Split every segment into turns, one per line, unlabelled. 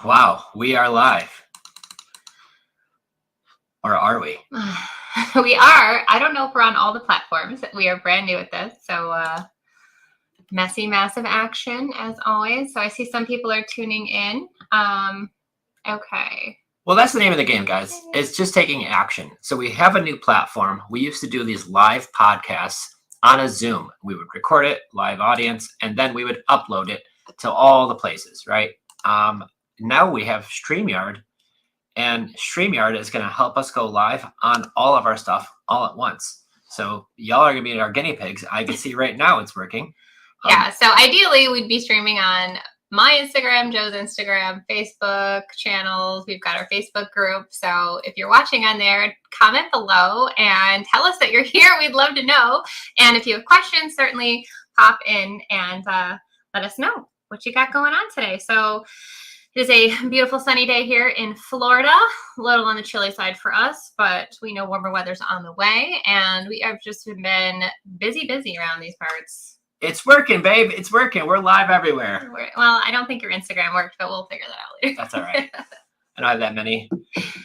Wow, we are live. Or are we?
We are. I don't know if we're on all the platforms. We are brand new at this. So messy, massive action as always. So I see some people are tuning in. Okay.
Well, that's the name of the game, guys. It's just taking action. So we have a new platform. We used to do these live podcasts on a Zoom. We would record it, live audience, and then we would upload it to all the places, right? Now we have StreamYard, and StreamYard is going to help us go live on all of our stuff all at once. So y'all are going to be our guinea pigs. I can see right now it's working.
Yeah, so ideally we'd be streaming on my Instagram, Joe's Instagram, Facebook channels. We've got our Facebook group. So if you're watching on there, comment below and tell us that you're here. We'd love to know. And if you have questions, certainly pop in and let us know what you got going on today. So it is a beautiful sunny day here in Florida, a little on the chilly side for us, but we know warmer weather's on the way. And we have just been busy around these parts.
It's working, babe. It's working. We're live everywhere.
Well, I don't think your Instagram worked, but we'll figure that out later.
That's all right. I don't have that many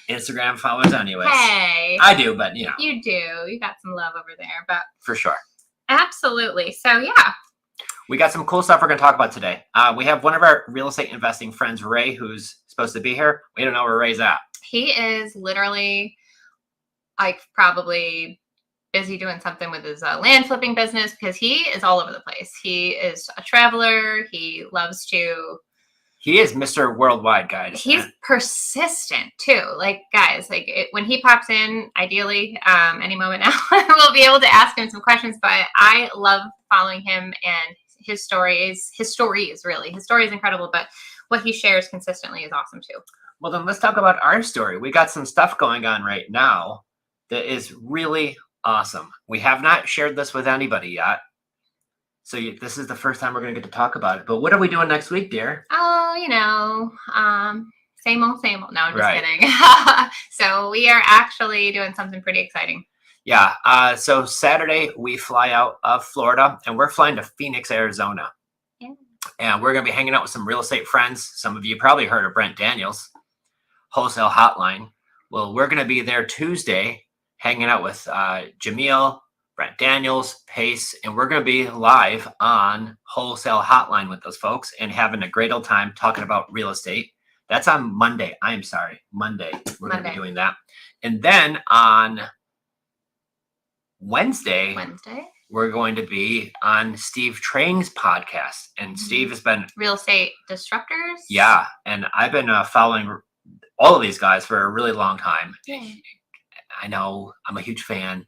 Instagram followers anyways.
Hey.
I do, but you know.
You do. You got some love over there, but.
For sure.
Absolutely. So, yeah.
We got some cool stuff we're going to talk about today. We have one of our real estate investing friends, Ray, who's supposed to be here. We don't know where Ray's at.
He is literally, like, probably busy doing something with his land flipping business because he is all over the place. He is a traveler. He loves to.
He is Mr. Worldwide, guys.
He's persistent too. Like, guys, when he pops in, ideally, any moment now, we'll be able to ask him some questions. But I love following him and his story is incredible. But what he shares consistently is awesome too.
Well, then let's talk about our story. We got some stuff going on right now that is really awesome. We have not shared this with anybody yet. So this is the first time we're going to get to talk about it. But what are we doing next week, dear?
Oh, same old. No, I'm just kidding. So we are actually doing something pretty exciting.
Yeah. So Saturday we fly out of Florida and we're flying to Phoenix, Arizona.
Yeah.
And we're going to be hanging out with some real estate friends. Some of you probably heard of Brent Daniels, Wholesale Hotline. Well, we're going to be there Tuesday hanging out with Jamil, Brent Daniels, Pace, and we're going to be live on Wholesale Hotline with those folks and having a great old time talking about real estate. That's on Monday. Monday. We're going to be doing that. And then on Wednesday, we're going to be on Steve Train's podcast. And Steve has been...
Real Estate Disruptors?
Yeah. And I've been following all of these guys for a really long time.
Yeah.
I know I'm a huge fan.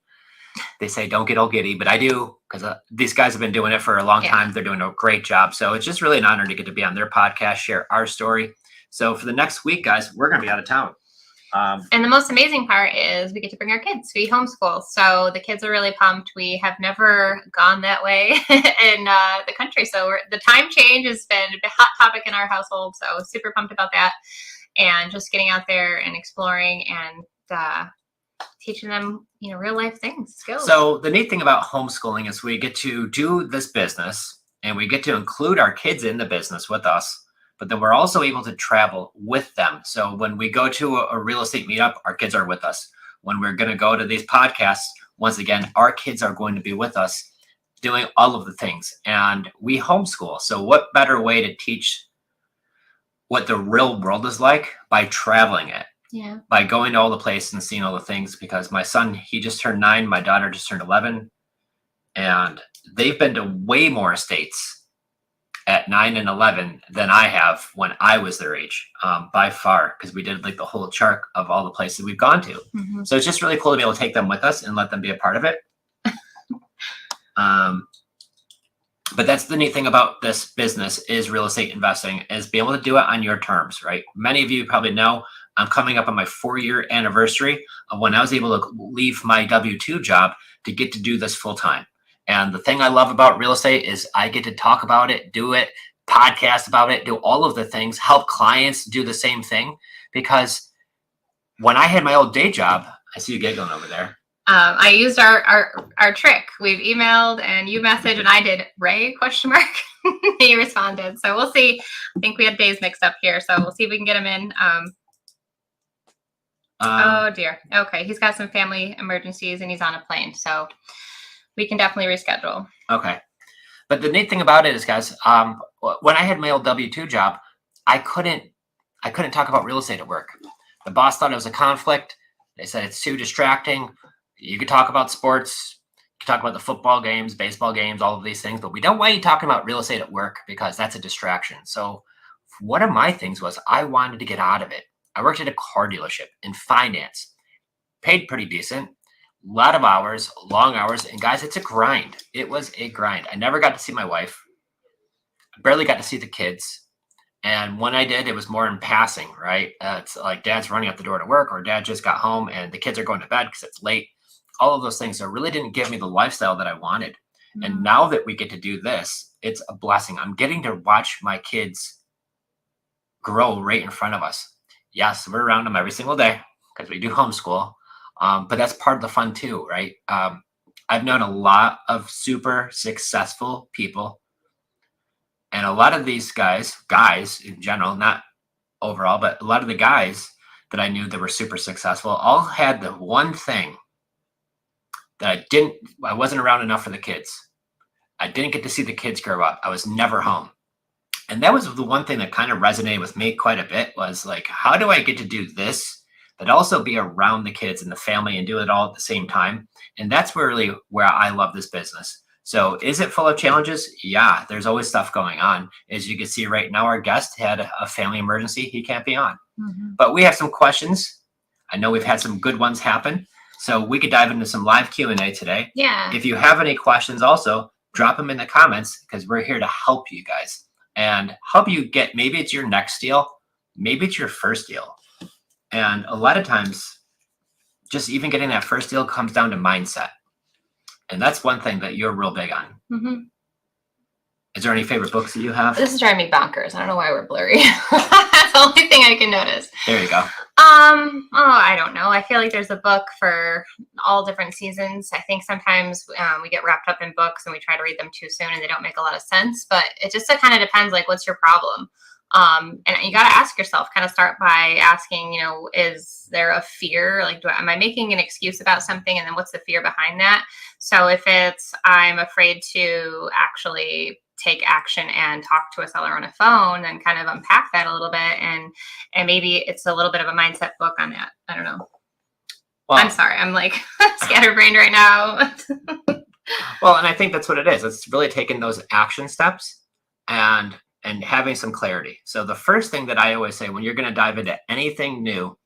They say don't get all giddy, but I do because these guys have been doing it for a long time. They're doing a great job. So it's just really an honor to get to be on their podcast, share our story. So for the next week, guys, we're going to be out of town.
And the most amazing part is we get to bring our kids. We homeschool. So the kids are really pumped. We have never gone that way in the country. So the time change has been a hot topic in our household. So super pumped about that. And just getting out there and exploring and teaching them, real life things, skills.
So the neat thing about homeschooling is we get to do this business and we get to include our kids in the business with us, but then we're also able to travel with them. So when we go to a real estate meetup, our kids are with us. When we're going to go to these podcasts, once again, our kids are going to be with us doing all of the things. And we homeschool. So what better way to teach what the real world is like by traveling it?
Yeah.
By going to all the places and seeing all the things, because my son, he just turned 9. My daughter just turned 11. And they've been to way more states at 9 and 11 than I have when I was their age, by far, because we did like the whole chart of all the places we've gone to.
Mm-hmm.
So it's just really cool to be able to take them with us and let them be a part of it. But that's the neat thing about this business is real estate investing, is be able to do it on your terms, right? Many of you probably know I'm coming up on my 4-year anniversary of when I was able to leave my W-2 job to get to do this full time. And the thing I love about real estate is I get to talk about it, do it, podcast about it, do all of the things, help clients do the same thing. Because when I had my old day job, I see you giggling over there.
I used our trick. We've emailed and you messaged and I did Ray ? He responded. So we'll see. I think we had days mixed up here. So we'll see if we can get him in. Oh dear. Okay. He's got some family emergencies and he's on a plane. So we can definitely reschedule.
Okay. But the neat thing about it is, guys, when I had my old W-2 job, I couldn't talk about real estate at work. The boss thought it was a conflict. They said it's too distracting. You could talk about sports, you could talk about the football games, baseball games, all of these things, but we don't want you talking about real estate at work because that's a distraction. So one of my things was I wanted to get out of it. I worked at a car dealership in finance, paid pretty decent, a lot of hours, long hours, and guys, it's a grind. It was a grind. I never got to see my wife. I barely got to see the kids. And when I did, it was more in passing, right? It's like dad's running out the door to work or dad just got home and the kids are going to bed because it's late. All of those things. So it really didn't give me the lifestyle that I wanted. Mm-hmm. And now that we get to do this, it's a blessing. I'm getting to watch my kids grow right in front of us. Yes, we're around them every single day because we do homeschool. But that's part of the fun too, right? I've known a lot of super successful people. And a lot of these guys in general, not overall, but a lot of the guys that I knew that were super successful all had the one thing that I wasn't around enough for the kids. I didn't get to see the kids grow up. I was never home. And that was the one thing that kind of resonated with me quite a bit was like, how do I get to do this, but also be around the kids and the family and do it all at the same time? And that's really where I love this business. So is it full of challenges? Yeah, there's always stuff going on. As you can see right now, our guest had a family emergency. He can't be on. Mm-hmm. But we have some questions. I know we've had some good ones happen. So we could dive into some live Q&A today.
Yeah.
If you have any questions also, drop them in the comments because we're here to help you guys and help you get, maybe it's your next deal, maybe it's your first deal. And a lot of times, just even getting that first deal comes down to mindset. And that's one thing that you're real big on. Mm-hmm. Is there any favorite books that you have?
This is driving me bonkers. I don't know why we're blurry. That's the only thing I can notice.
There you go.
I don't know. I feel like there's a book for all different seasons. I think sometimes we get wrapped up in books and we try to read them too soon and they don't make a lot of sense. But it just kind of depends, like, what's your problem? And you got to ask yourself, kind of start by asking, is there a fear? Like, am I making an excuse about something? And then what's the fear behind that? So if it's, I'm afraid to actually take action and talk to a seller on a phone, then kind of unpack that a little bit. And maybe it's a little bit of a mindset book on that. I don't know. Well, I'm sorry. I'm like scatterbrained right now.
Well, and I think that's what it is. It's really taking those action steps and having some clarity. So the first thing that I always say when you're going to dive into anything new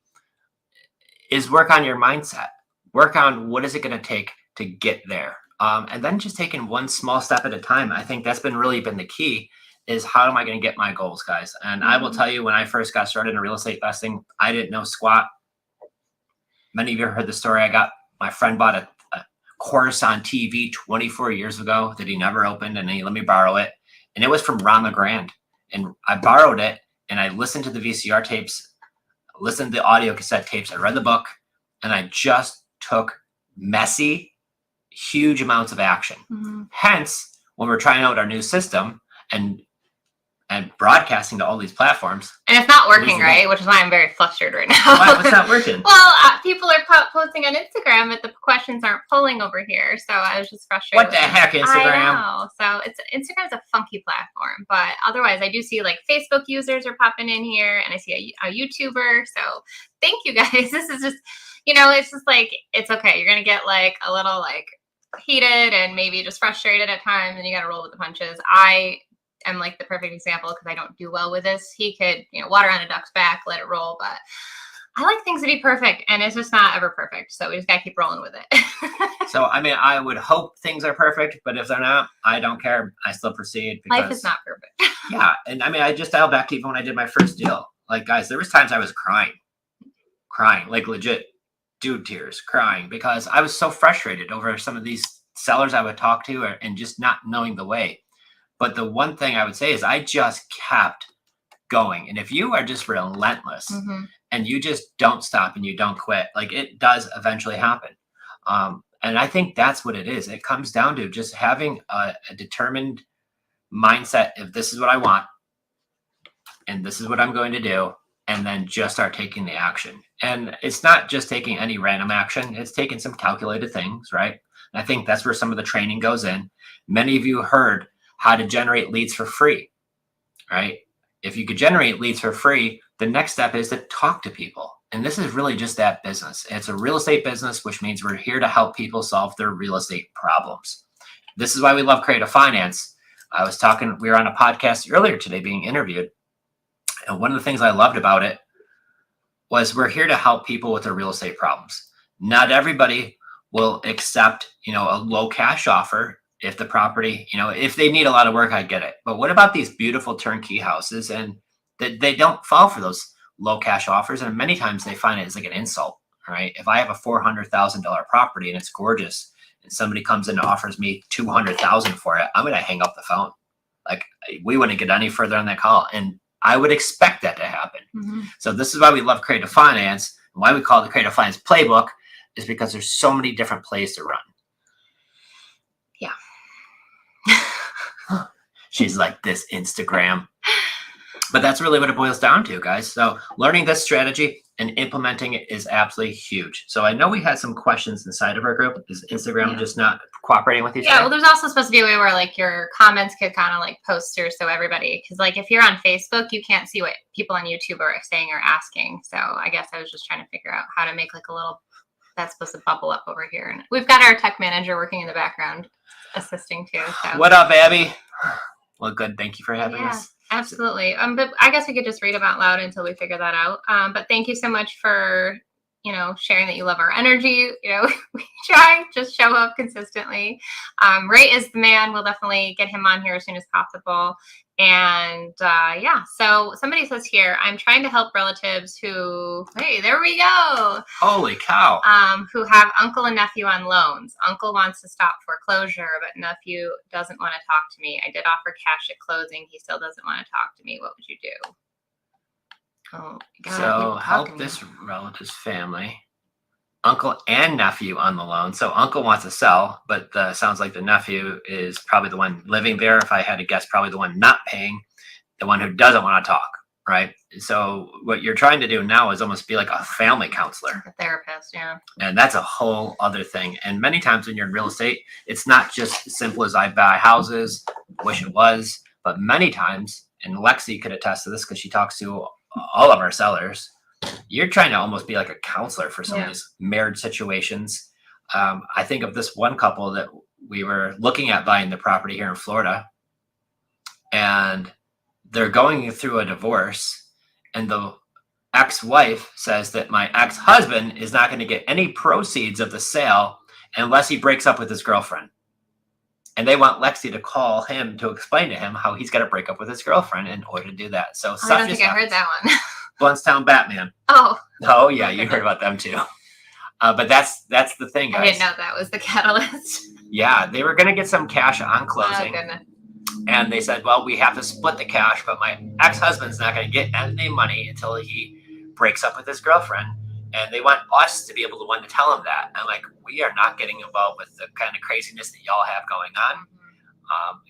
is work on your mindset. Work on what is it going to take to get there. And then just taking one small step at a time. I think that's really been the key is how am I going to get my goals, guys? And I will tell you, when I first got started in real estate investing, I didn't know squat. Many of you heard the story. My friend bought a course on TV 24 years ago that he never opened, and he let me borrow it. And it was from Ron LeGrand. And I borrowed it and I listened to the VCR tapes, listened to the audio cassette tapes. I read the book and I just took messy, huge amounts of action. Mm-hmm. Hence, when we're trying out our new system and broadcasting to all these platforms.
And it's not working, right? Which is why I'm very flustered right now.
Why? It's not working?
Well, people are posting on Instagram, but the questions aren't pulling over here. So I was just frustrated.
What the heck, Instagram?
I know. So Instagram's a funky platform. But otherwise, I do see like Facebook users are popping in here. And I see a YouTuber. So thank you guys. This is just, it's just like, it's okay. You're going to get like a little like heated and maybe just frustrated at times. And you got to roll with the punches. I'm like the perfect example because I don't do well with this. He could, water on a duck's back, let it roll. But I like things to be perfect, and it's just not ever perfect. So we just got to keep rolling with it.
So, I would hope things are perfect, but if they're not, I don't care. I still proceed. Because,
life is not perfect.
Yeah. And I just dialed back to even when I did my first deal. Like, guys, there was times I was crying, like legit dude tears, crying because I was so frustrated over some of these sellers I would talk to and just not knowing the way. But the one thing I would say is I just kept going. And if you are just relentless and you just don't stop and you don't quit, like it does eventually happen. And I think that's what it is. It comes down to just having a determined mindset. If this is what I want and this is what I'm going to do, and then just start taking the action. And it's not just taking any random action, it's taking some calculated things, right? And I think that's where some of the training goes in. Many of you heard how to generate leads for free, right? If you could generate leads for free, the next step is to talk to people. And this is really just that business. It's a real estate business, which means we're here to help people solve their real estate problems. This is why we love creative finance. We were on a podcast earlier today being interviewed. And one of the things I loved about it was we're here to help people with their real estate problems. Not everybody will accept, a low cash offer if the property, if they need a lot of work, I get it. But what about these beautiful turnkey houses? And they don't fall for those low cash offers. And many times they find it as like an insult, right? If I have a $400,000 property and it's gorgeous and somebody comes in and offers me $200,000 for it, I'm going to hang up the phone. Like, we wouldn't get any further on that call. And I would expect that to happen. Mm-hmm. So this is why we love creative finance. And why we call it the creative finance playbook is because there's so many different plays to run.
Yeah.
She's like, this Instagram. But that's really what it boils down to, guys. So learning this strategy and implementing it is absolutely huge. So I know we had some questions inside of our group. Is Instagram just not cooperating with you?
Yeah, well, there's also supposed to be a way where like your comments could kind of like post through so everybody, because like if you're on Facebook, you can't see what people on YouTube are saying or asking. So I guess I was just trying to figure out how to make like a little, that's supposed to bubble up over here. And we've got our tech manager working in the background assisting too. So.
What up, Abby? Well, good. Thank you for having us.
Absolutely. But I guess we could just read them out loud until we figure that out. But thank you so much for, sharing that you love our energy. We try, just show up consistently. Ray is the man. We'll definitely get him on here as soon as possible. And so somebody says here, I'm trying to help relatives who, hey, there we go.
Holy cow.
Who have uncle and nephew on loans. Uncle wants to stop foreclosure, but nephew doesn't want to talk to me. I did offer cash at closing. He still doesn't want to talk to me. What would you do? Oh, God,
so help this relative's family. Uncle and nephew on the loan. So uncle wants to sell, but sounds like the nephew is probably the one living there. If I had to guess, probably the one not paying, the one who doesn't want to talk, right? So what you're trying to do now is almost be like a family counselor.
A therapist, yeah.
And that's a whole other thing. And many times when you're in real estate, it's not just as simple as I buy houses, wish it was, but many times, and Lexi could attest to this because she talks to all of our sellers, you're trying to almost be like a counselor for some of these marriage situations. I think of this one couple that we were looking at buying the property here in Florida, and they're going through a divorce, and the ex-wife says that my ex-husband is not going to get any proceeds of the sale unless he breaks up with his girlfriend. And they want Lexi to call him to explain to him how he's got to break up with his girlfriend in order to do that. So
I don't think I heard that one.
Bluntstown Batman.
Oh.
Oh yeah, you heard about them too. But that's the thing, guys.
I didn't know that was the catalyst.
Yeah, they were going to get some cash on closing.
Oh, goodness.
And they said, well, we have to split the cash, but my ex-husband's not going to get any money until he breaks up with his girlfriend. And they want us to be able to one to tell them that. I'm like, we are not getting involved with the kind of craziness that y'all have going on.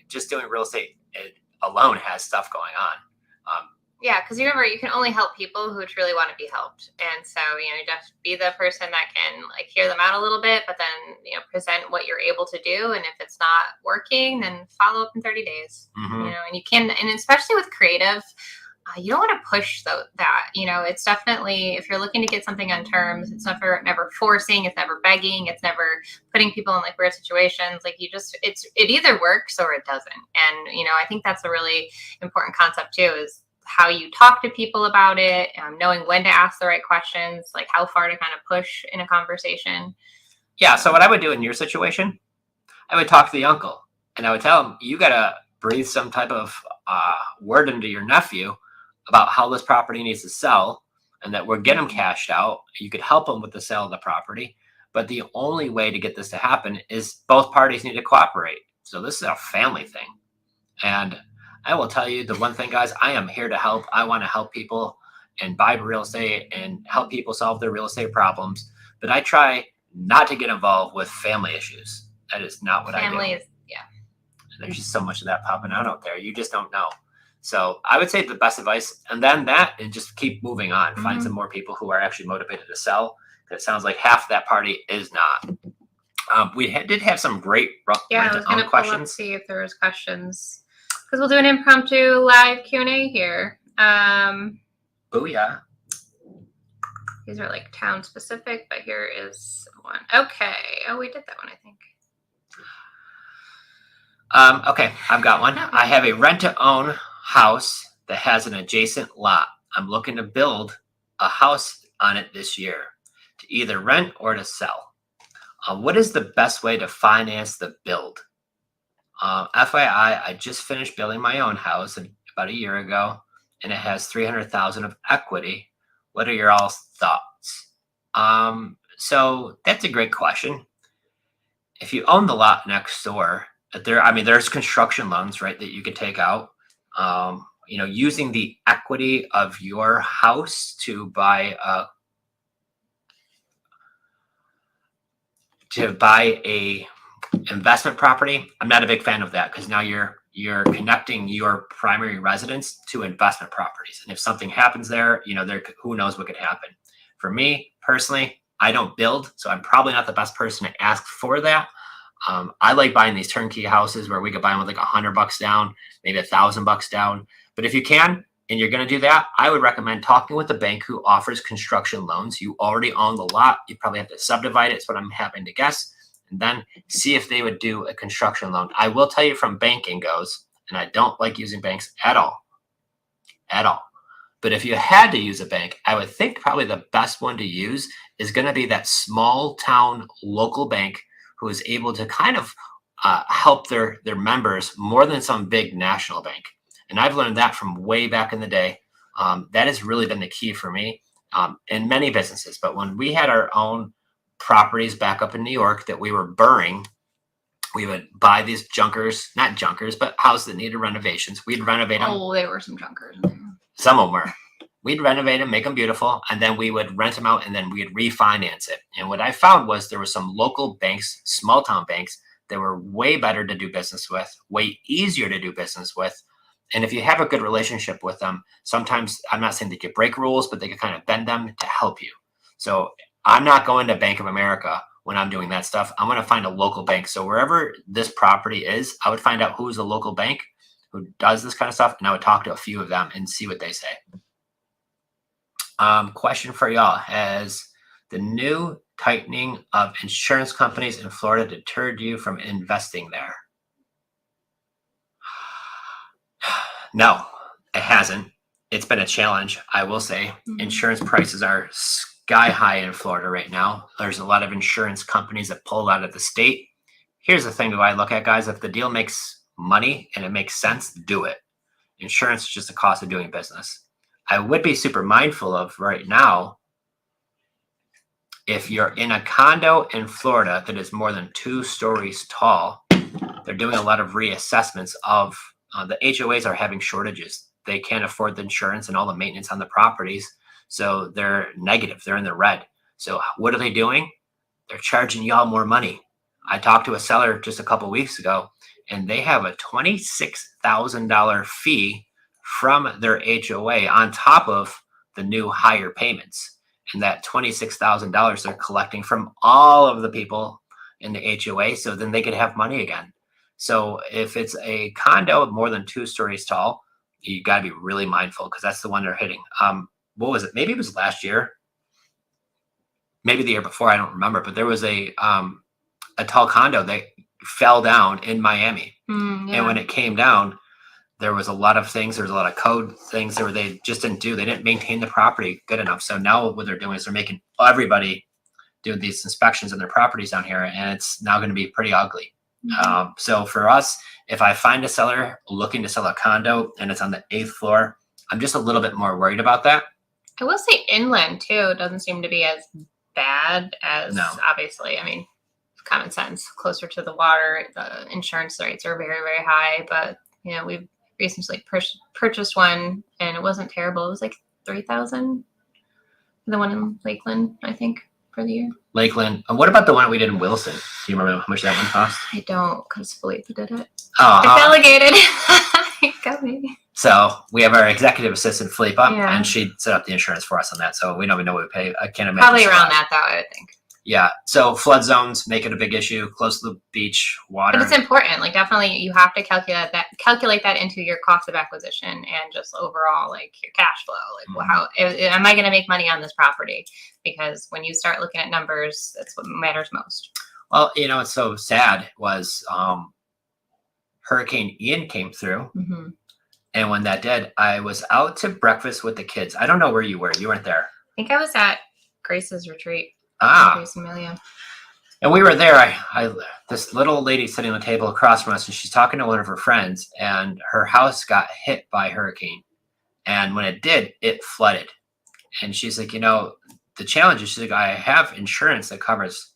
Just doing real estate alone has stuff going on.
Yeah, because remember, you can only help people who truly want to be helped. And so, you just be the person that can like hear them out a little bit, but then, present what you're able to do. And if it's not working, then follow up in 30 days, and you can, and especially with creative, you don't want to push that, it's definitely, if you're looking to get something on terms, it's never forcing, it's never begging, it's never putting people in like weird situations. Like it either works or it doesn't. And, I think that's a really important concept too, is how you talk to people about it, knowing when to ask the right questions, like how far to kind of push in a conversation.
Yeah. So what I would do in your situation, I would talk to the uncle and I would tell him, you got to breathe some type of word into your nephew about how this property needs to sell and that we're getting them cashed out. You could help them with the sale of the property. But the only way to get this to happen is both parties need to cooperate. So this is a family thing. And I will tell you the one thing, guys, I am here to help. I want to help people and buy real estate and help people solve their real estate problems. But I try not to get involved with family issues. That is not what I do.
Family is, yeah.
There's just so much of that popping out there. You just don't know. So I would say the best advice, and then that, and just keep moving on. Find some more people who are actually motivated to sell. Because it sounds like half that party is not. We did have some great
I was going to pull up, see if there was questions, because we'll do an impromptu live Q&A here.
Booyah.
These are like town specific, but here is one. Okay. Oh, we did that one, I think.
Okay, I've got one. I have a rent-to-own house that has an adjacent lot. I'm looking to build a house on it this year to either rent or to sell. What is the best way to finance the build? FYI, I just finished building my own house about a year ago, and it has $300,000 of equity. What are your all's thoughts? So that's a great question. If you own the lot next door, there's construction loans, right, that you could take out. Using the equity of your house to buy a investment property. I'm not a big fan of that, because now you're connecting your primary residence to investment properties, and if something happens there, who knows what could happen. For me personally, I don't build, so I'm probably not the best person to ask for that. I like buying these turnkey houses where we could buy them with like $100 down, maybe $1,000 down. But if you can, and you're going to do that, I would recommend talking with the bank who offers construction loans. You already own the lot. You probably have to subdivide it. It's what I'm having to guess. And then see if they would do a construction loan. I will tell you from banking goes, and I don't like using banks at all. But if you had to use a bank, I would think probably the best one to use is going to be that small town local bank who is able to kind of help their members more than some big national bank. And I've learned that from way back in the day. That has really been the key for me in many businesses. But when we had our own properties back up in New York that we were burring, we would buy these not junkers, but houses that needed renovations. We'd renovate them.
Oh, there were some junkers in there.
Some of them were. We'd renovate them, make them beautiful, and then we would rent them out, and then we'd refinance it. And what I found was there were some local banks, small town banks, that were way better to do business with, way easier to do business with. And if you have a good relationship with them, sometimes, I'm not saying they could break rules, but they could kind of bend them to help you. So I'm not going to Bank of America when I'm doing that stuff. I'm going to find a local bank. So wherever this property is, I would find out who's a local bank who does this kind of stuff, and I would talk to a few of them and see what they say. Question for y'all: has the new tightening of insurance companies in Florida deterred you from investing there? No, it hasn't. It's been a challenge, I will say. Insurance prices are sky high in Florida right now. There's a lot of insurance companies that pulled out of the state. Here's the thing that I look at, guys. If the deal makes money and it makes sense, do it. Insurance is just the cost of doing business. I would be super mindful of right now, if you're in a condo in Florida that is more than 2 stories tall, they're doing a lot of reassessments of the HOAs are having shortages. They can't afford the insurance and all the maintenance on the properties. So they're negative. They're in the red. So what are they doing? They're charging y'all more money. I talked to a seller just a couple weeks ago, and they have a $26,000 fee from their HOA on top of the new higher payments. And that $26,000 they're collecting from all of the people in the HOA, so then they could have money again. So if it's a condo more than 2 stories tall, you got to be really mindful, because that's the one they're hitting. What was it? Maybe it was last year, maybe the year before. I don't remember. But there was a tall condo that fell down in Miami, and when it came down, there was a lot of things. There was a lot of code things that they just didn't do. They didn't maintain the property good enough. So now what they're doing is they're making everybody do these inspections on their properties down here, and it's now going to be pretty ugly. So for us, if I find a seller looking to sell a condo and it's on the 8th floor, I'm just a little bit more worried about that.
I will say inland too doesn't seem to be as bad as obviously. I mean, common sense, closer to the water, the insurance rates are very, very high. But we've recently purchased one, and it wasn't terrible. It was like $3,000. The one in Lakeland, I think, for the year.
Lakeland. And what about the one we did in Wilson? Do you remember how much that one cost?
I don't, because Felipe did it.
Oh,
I delegated. Got me.
So we have our executive assistant, Felipe,
Yeah.
and she set up the insurance for us on that. So we don't even know what we pay. I can't imagine.
Probably around that, though, I would think.
Yeah. So flood zones make it a big issue. Close to the beach, water.
But it's important. Like, definitely, you have to calculate that into your cost of acquisition and just overall, like, your cash flow. Like, well, how am I going to make money on this property? Because when you start looking at numbers, that's what matters most.
Well, you know, it's so sad was Hurricane Ian came through.
Mm-hmm.
And when that did, I was out to breakfast with the kids. I don't know where you were. You weren't there.
I think I was at Grace's retreat. Grace Amelia.
And we were there. I this little lady sitting on the table across from us, and she's talking to one of her friends, and her house got hit by a hurricane. And when it did, it flooded. And she's like, you know, the challenge is, she's like, I have insurance that covers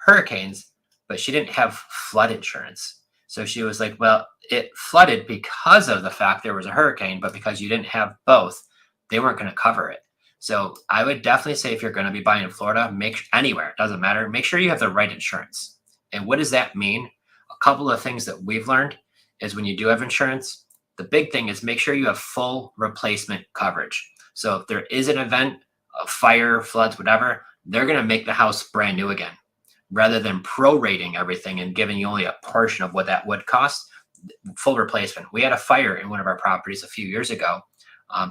hurricanes, but she didn't have flood insurance. So she was like, well, it flooded because of the fact there was a hurricane, but because you didn't have both, they weren't going to cover it. So I would definitely say if you're going to be buying in Florida, anywhere, it doesn't matter, make sure you have the right insurance. And what does that mean? A couple of things that we've learned is when you do have insurance, the big thing is make sure you have full replacement coverage. So if there is an event, a fire, floods, whatever, they're going to make the house brand new again, rather than prorating everything and giving you only a portion of what that would cost. Full replacement. We had a fire in one of our properties a few years ago.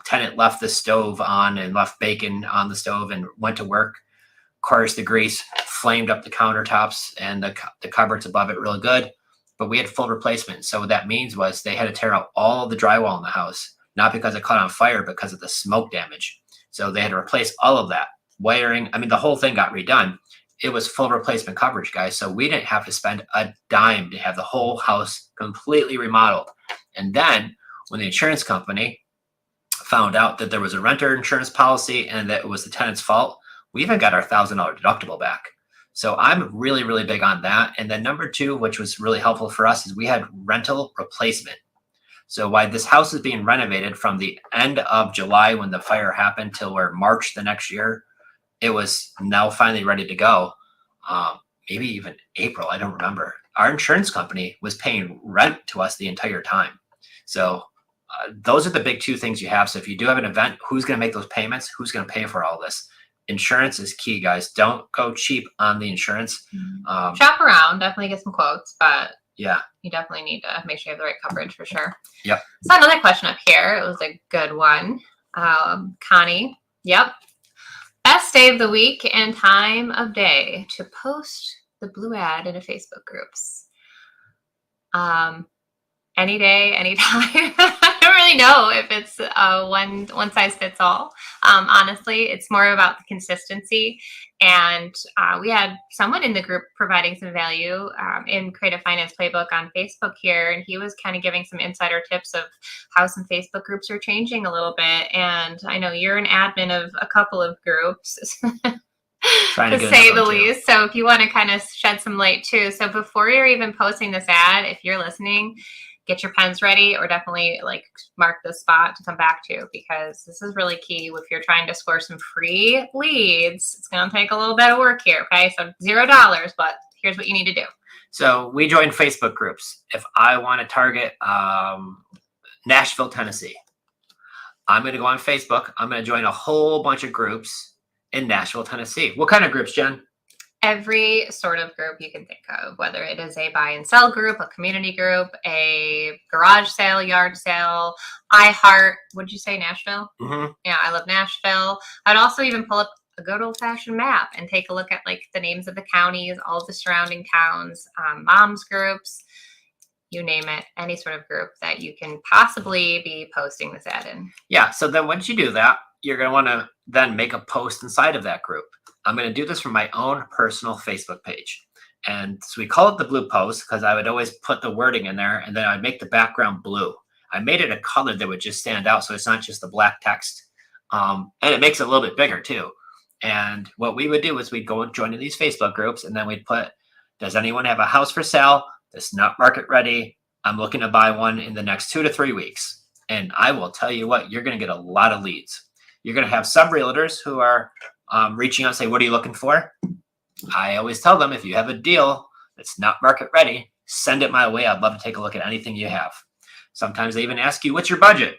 Tenant left the stove on and left bacon on the stove and went to work. Of course, the grease flamed up the countertops and the cupboards above it real good, but we had full replacement. So what that means was they had to tear out all the drywall in the house, not because it caught on fire, because of the smoke damage. So they had to replace all of that. Wiring, I mean, the whole thing got redone. It was full replacement coverage, guys. So we didn't have to spend a dime to have the whole house completely remodeled. And then when the insurance company found out that there was a renter insurance policy and that it was the tenant's fault, we even got our $1,000 deductible back. So I'm really, really big on that. And then number two, which was really helpful for us, is we had rental replacement. So while this house is being renovated from the end of July when the fire happened till March the next year, it was now finally ready to go. Maybe even April, I don't remember. Our insurance company was paying rent to us the entire time. So those are the big two things you have. So if you do have an event, who's going to make those payments? Who's going to pay for all this? Insurance is key, guys. Don't go cheap on the insurance.
Shop around, definitely get some quotes, but
yeah,
you definitely need to make sure you have the right coverage for sure.
Yep.
So another question up here. It was a good one. Connie. Yep. Best day of the week and time of day to post the blue ad into Facebook groups. Any day, any time. I don't really know if it's one size fits all. Honestly, it's more about the consistency. And we had someone in the group providing some value in Creative Finance Playbook on Facebook here. And he was kind of giving some insider tips of how some Facebook groups are changing a little bit. And I know you're an admin of a couple of groups. To say the least. So if you want to kind of shed some light too. So before you're even posting this ad, if you're listening, get your pens ready or definitely like mark the spot to come back to, because this is really key if you're trying to score some free leads. It's going to take a little bit of work here. Okay. So $0, but here's what you need to do.
So we joined Facebook groups. If I want to target Nashville, Tennessee, I'm going to go on Facebook. I'm going to join a whole bunch of groups in Nashville, Tennessee. What kind of groups, Jen?
Every sort of group you can think of, whether it is a buy and sell group, a community group, a garage sale, yard sale, what'd you say, Nashville?
Mm-hmm.
Yeah, I love Nashville. I'd also even pull up a good old fashioned map and take a look at like the names of the counties, all of the surrounding towns, moms groups, you name it, any sort of group that you can possibly be posting this ad in.
Yeah, so then once you do that, you're going to want to then make a post inside of that group. I'm going to do this from my own personal Facebook page. And so we call it the blue post because I would always put the wording in there and then I'd make the background blue. I made it a color that would just stand out so it's not just the black text. And it makes it a little bit bigger too. And what we would do is we'd go and join in these Facebook groups and then we'd put, does anyone have a house for sale that's not market ready? I'm looking to buy one in the next 2 to 3 weeks. And I will tell you what, you're going to get a lot of leads. You're going to have some realtors who are reaching out and say, what are you looking for? I always tell them, if you have a deal that's not market ready, send it my way. I'd love to take a look at anything you have. Sometimes they even ask you, what's your budget?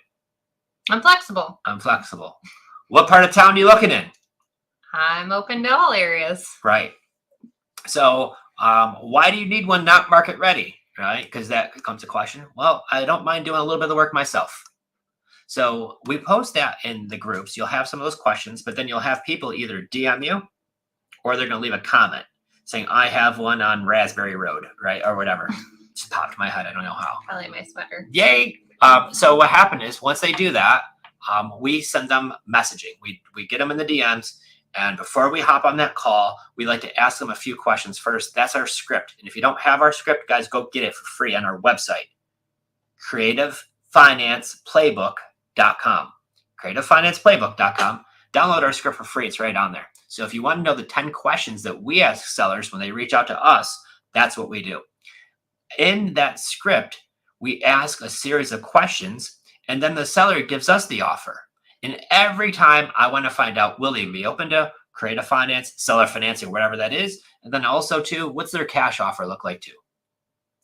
I'm flexible.
I'm flexible. What part of town are you looking in?
I'm open to all areas.
Right. So why do you need one not market ready? Right? Because that comes a question. Well, I don't mind doing a little bit of the work myself. So we post that in the groups. You'll have some of those questions, but then you'll have people either DM you or they're going to leave a comment saying, I have one on Raspberry Road, right? Or whatever. Just popped in my head. I don't know how.
Probably my sweater.
Yay. So what happened is once they do that, we send them messaging. We get them in the DMs. And before we hop on that call, we like to ask them a few questions first. That's our script. And if you don't have our script, guys, go get it for free on our website, creativefinanceplaybook.com. creativefinanceplaybook.com. Download our script for free. It's right on there. So if you want to know the 10 questions that we ask sellers when they reach out to us, that's what we do. In that script, we ask a series of questions, and then the seller gives us the offer. And every time I want to find out, will they be open to creative finance, seller financing, whatever that is? And then also too, what's their cash offer look like too,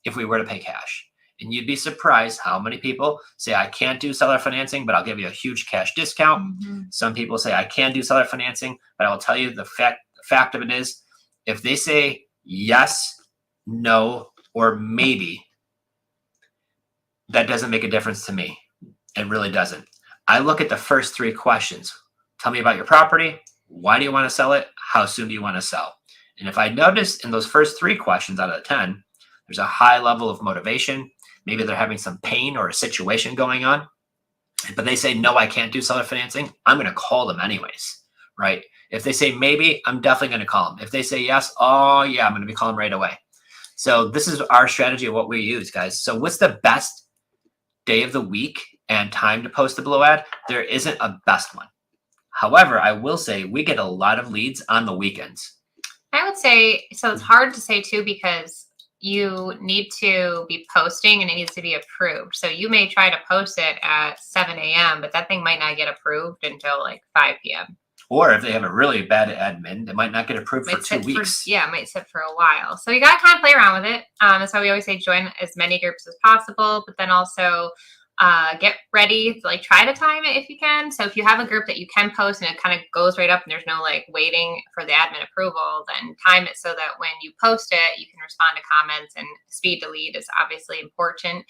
if we were to pay cash? And you'd be surprised how many people say, I can't do seller financing, but I'll give you a huge cash discount. Mm-hmm. Some people say, I can do seller financing, but I will tell you the fact of it is, if they say yes, no, or maybe, that doesn't make a difference to me. It really doesn't. I look at the first 3 questions. Tell me about your property. Why do you want to sell it? How soon do you want to sell? And if I notice in those first 3 questions out of the 10, there's a high level of motivation. Maybe they're having some pain or a situation going on, but they say, no, I can't do seller financing. I'm going to call them anyways, right? If they say maybe, I'm definitely going to call them. If they say yes, oh yeah, I'm going to be calling right away. So this is our strategy of what we use, guys. So what's the best day of the week and time to post a below ad? There isn't a best one. However, I will say we get a lot of leads on the weekends.
I would say, so it's hard to say too, because you need to be posting and it needs to be approved. So you may try to post it at 7 a.m., but that thing might not get approved until like 5 p.m.
Or if they have a really bad admin, it might not get approved for 2 weeks.
It might sit for a while. So you got to kind of play around with it. That's why we always say join as many groups as possible, but then also get ready to like try to time it if you can. So if you have a group that you can post and it kind of goes right up and there's no like waiting for the admin approval, then time it so that when you post it, you can respond to comments, and speed to lead is obviously important.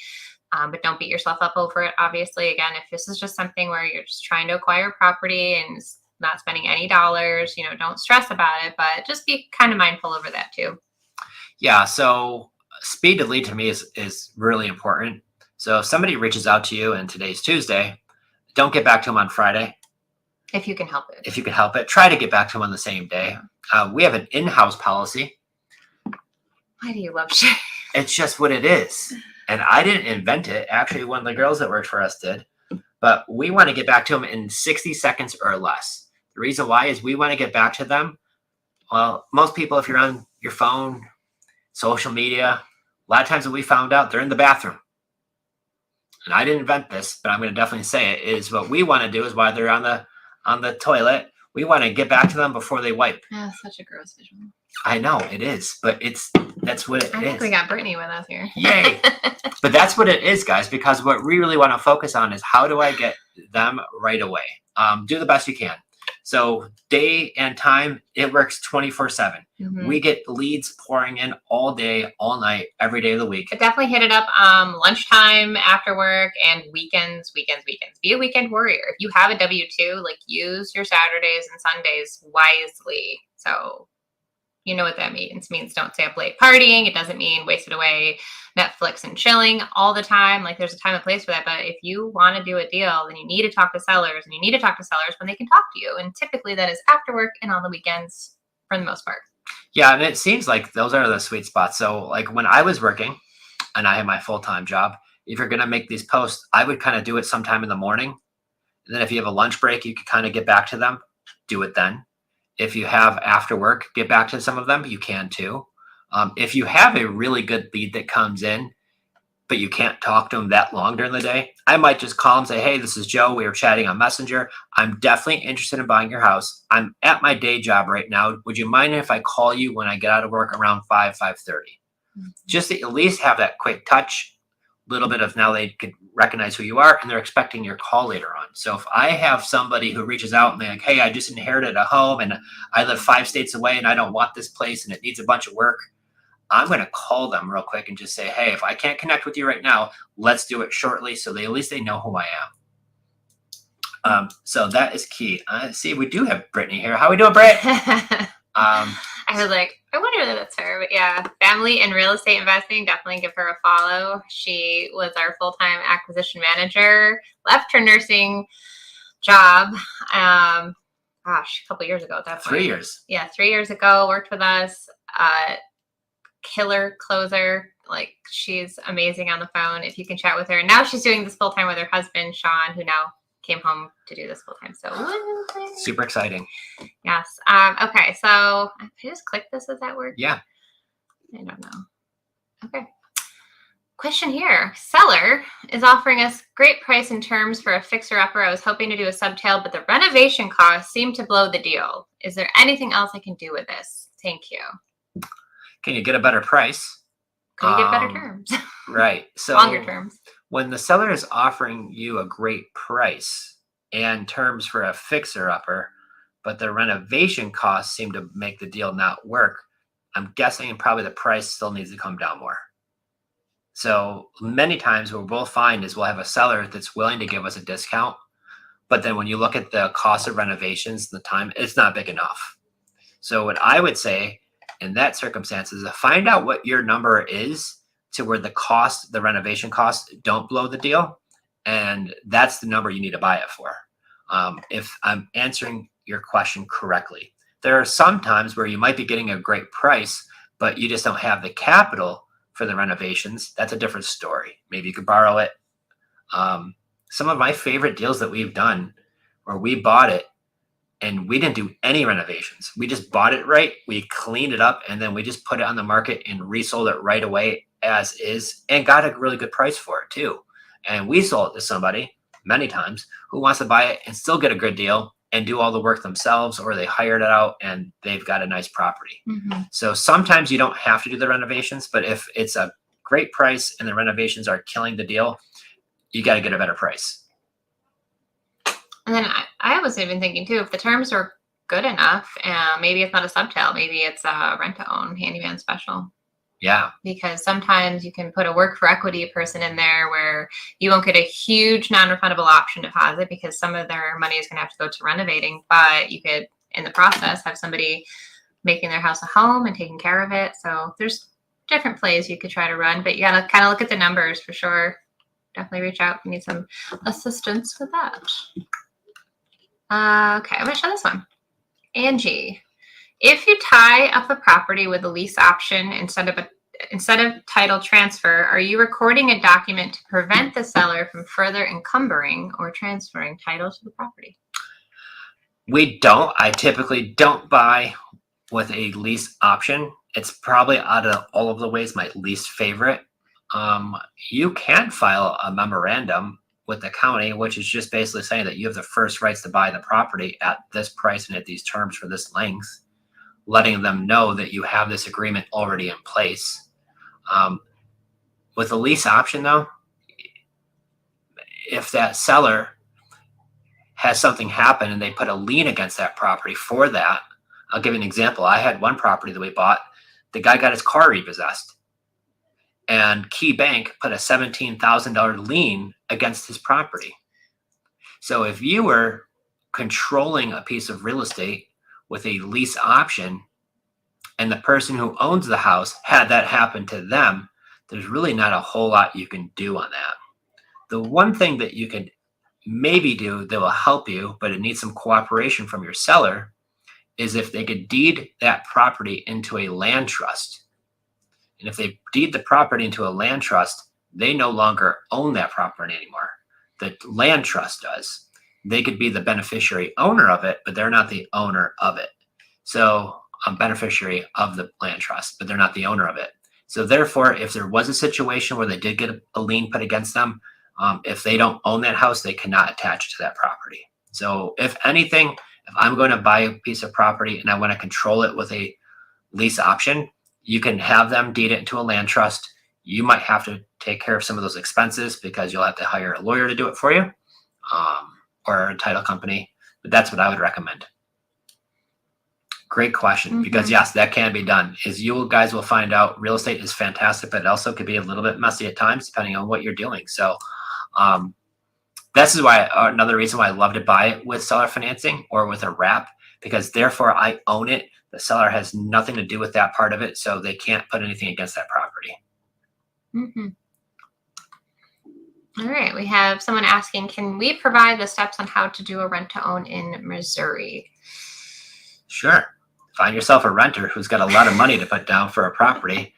But don't beat yourself up over it. Obviously, again, if this is just something where you're just trying to acquire property and not spending any dollars, don't stress about it, but just be kind of mindful over that too.
Yeah. So speed to lead to me is really important. So if somebody reaches out to you and today's Tuesday, don't get back to them on Friday.
If you can help it.
If you can help it, try to get back to them on the same day. We have an in-house policy.
Why do you love shit?
It's just what it is. And I didn't invent it. Actually, one of the girls that worked for us did. But we want to get back to them in 60 seconds or less. The reason why is we want to get back to them. Well, most people, if you're on your phone, social media, a lot of times what we found out, they're in the bathroom. And I didn't invent this, but I'm going to definitely say it, is what we want to do is while they're on the toilet, we want to get back to them before they wipe.
Oh, such a gross visual.
I know it is, but that's what it is.
I think we got Brittany with us here.
Yay. But that's what it is, guys, because what we really want to focus on is how do I get them right away? Do the best you can. So day and time, it works 24/7. Mm-hmm. We get leads pouring in all day, all night, every day of the week.
But definitely hit it up lunchtime, after work, and weekends. Be a weekend warrior. If you have a W-2, like use your Saturdays and Sundays wisely. So you know what that means. It means don't stay up late partying. It doesn't mean wasted away Netflix and chilling all the time. Like there's a time and place for that. But if you want to do a deal, then you need to talk to sellers, and you need to talk to sellers when they can talk to you. And typically that is after work and on the weekends for the most part.
Yeah. And it seems like those are the sweet spots. So like when I was working and I had my full-time job, if you're going to make these posts, I would kind of do it sometime in the morning. And then if you have a lunch break, you could kind of get back to them, do it then. If you have after work, get back to some of them, you can too. If you have a really good lead that comes in, but you can't talk to them that long during the day, I might just call them and say, hey, this is Joe. We were chatting on Messenger. I'm definitely interested in buying your house. I'm at my day job right now. Would you mind if I call you when I get out of work around 5:30? Just to at least have that quick touch, little bit of now they could recognize who you are and they're expecting your call later on. So if I have somebody who reaches out and they're like, hey, I just inherited a home and I live 5 states away and I don't want this place and it needs a bunch of work, I'm going to call them real quick and just say, hey, if I can't connect with you right now, let's do it shortly. So they at least they know who I am. So that is key. See, we do have Brittany here. How we doing, Britt?
I was like, I wonder if that's her. But yeah, family and real estate investing, definitely give her a follow. She was our full-time acquisition manager, left her nursing job, a couple years ago at that point.
3 years.
Yeah, 3 years ago, worked with us. Killer closer. Like, she's amazing on the phone if you can chat with her. And now she's doing this full-time with her husband, Sean, who now came home to do this full-time. So
super exciting.
Yes. Okay, so I just click this. Does that work?
Yeah.
I don't know. Okay. Question here. Seller is offering us great price and terms for a fixer-upper. I was hoping to do a subtail, but the renovation costs seem to blow the deal. Is there anything else I can do with this? Thank you.
Can you get a better price?
Can you get better terms?
Right. So
longer terms.
When the seller is offering you a great price and terms for a fixer-upper, but the renovation costs seem to make the deal not work, I'm guessing probably the price still needs to come down more. So many times what we'll find is we'll have a seller that's willing to give us a discount, but then when you look at the cost of renovations, the time, it's not big enough. So what I would say in that circumstance is to find out what your number is to where the renovation costs don't blow the deal. And that's the number you need to buy it for. If I'm answering your question correctly, there are some times where you might be getting a great price, but you just don't have the capital for the renovations. That's a different story. Maybe you could borrow it. Some of my favorite deals that we've done where we bought it and we didn't do any renovations. We just bought it right. We cleaned it up and then we just put it on the market and resold it right away as is and got a really good price for it too. And we sold it to somebody many times who wants to buy it and still get a good deal and do all the work themselves, or they hired it out and they've got a nice property. Mm-hmm. So sometimes you don't have to do the renovations, but if it's a great price and the renovations are killing the deal, you got to get a better price.
And then I was even thinking too, if the terms are good enough, maybe it's not a subtail, maybe it's a rent-to-own handyman special.
Yeah.
Because sometimes you can put a work for equity person in there where you won't get a huge non-refundable option deposit because some of their money is going to have to go to renovating, but you could, in the process, have somebody making their house a home and taking care of it. So there's different plays you could try to run, but you got to kind of look at the numbers for sure. Definitely reach out if you need some assistance with that. Okay, I'm going to show this one. Angie, if you tie up a property with a lease option instead of title transfer, are you recording a document to prevent the seller from further encumbering or transferring title to the property?
We don't. I typically don't buy with a lease option. It's probably out of all of the ways my least favorite. You can file a memorandum with the county, which is just basically saying that you have the first rights to buy the property at this price and at these terms for this length, letting them know that you have this agreement already in place. With a lease option though, if that seller has something happen and they put a lien against that property for that, I'll give you an example. I had one property that we bought. The guy got his car repossessed and Key Bank put a $17,000 lien against his property. So if you were controlling a piece of real estate with a lease option and the person who owns the house had that happen to them, there's really not a whole lot you can do on that. The one thing that you could maybe do that will help you, but it needs some cooperation from your seller, is if they could deed that property into a land trust. And if they deed the property into a land trust, they no longer own that property anymore. The land trust does. They could be the beneficiary owner of it, but they're not the owner of it. So I'm beneficiary of the land trust, but they're not the owner of it. So therefore, if there was a situation where they did get a lien put against them, if they don't own that house, they cannot attach to that property. So if anything, if I'm going to buy a piece of property and I want to control it with a lease option, you can have them deed it into a land trust. You might have to take care of some of those expenses because you'll have to hire a lawyer to do it for you, or a title company. But that's what I would recommend. Great question, because yes, that can be done. As you guys will find out, real estate is fantastic, but it also could be a little bit messy at times depending on what you're doing. So this is why another reason why I love to buy it with seller financing or with a wrap, because therefore I own it. The seller has nothing to do with that part of it, so they can't put anything against that property.
All right, we have someone asking, can we provide the steps on how to do a rent to own in Missouri?
Sure. Find yourself a renter who's got a lot of money to put down for a property.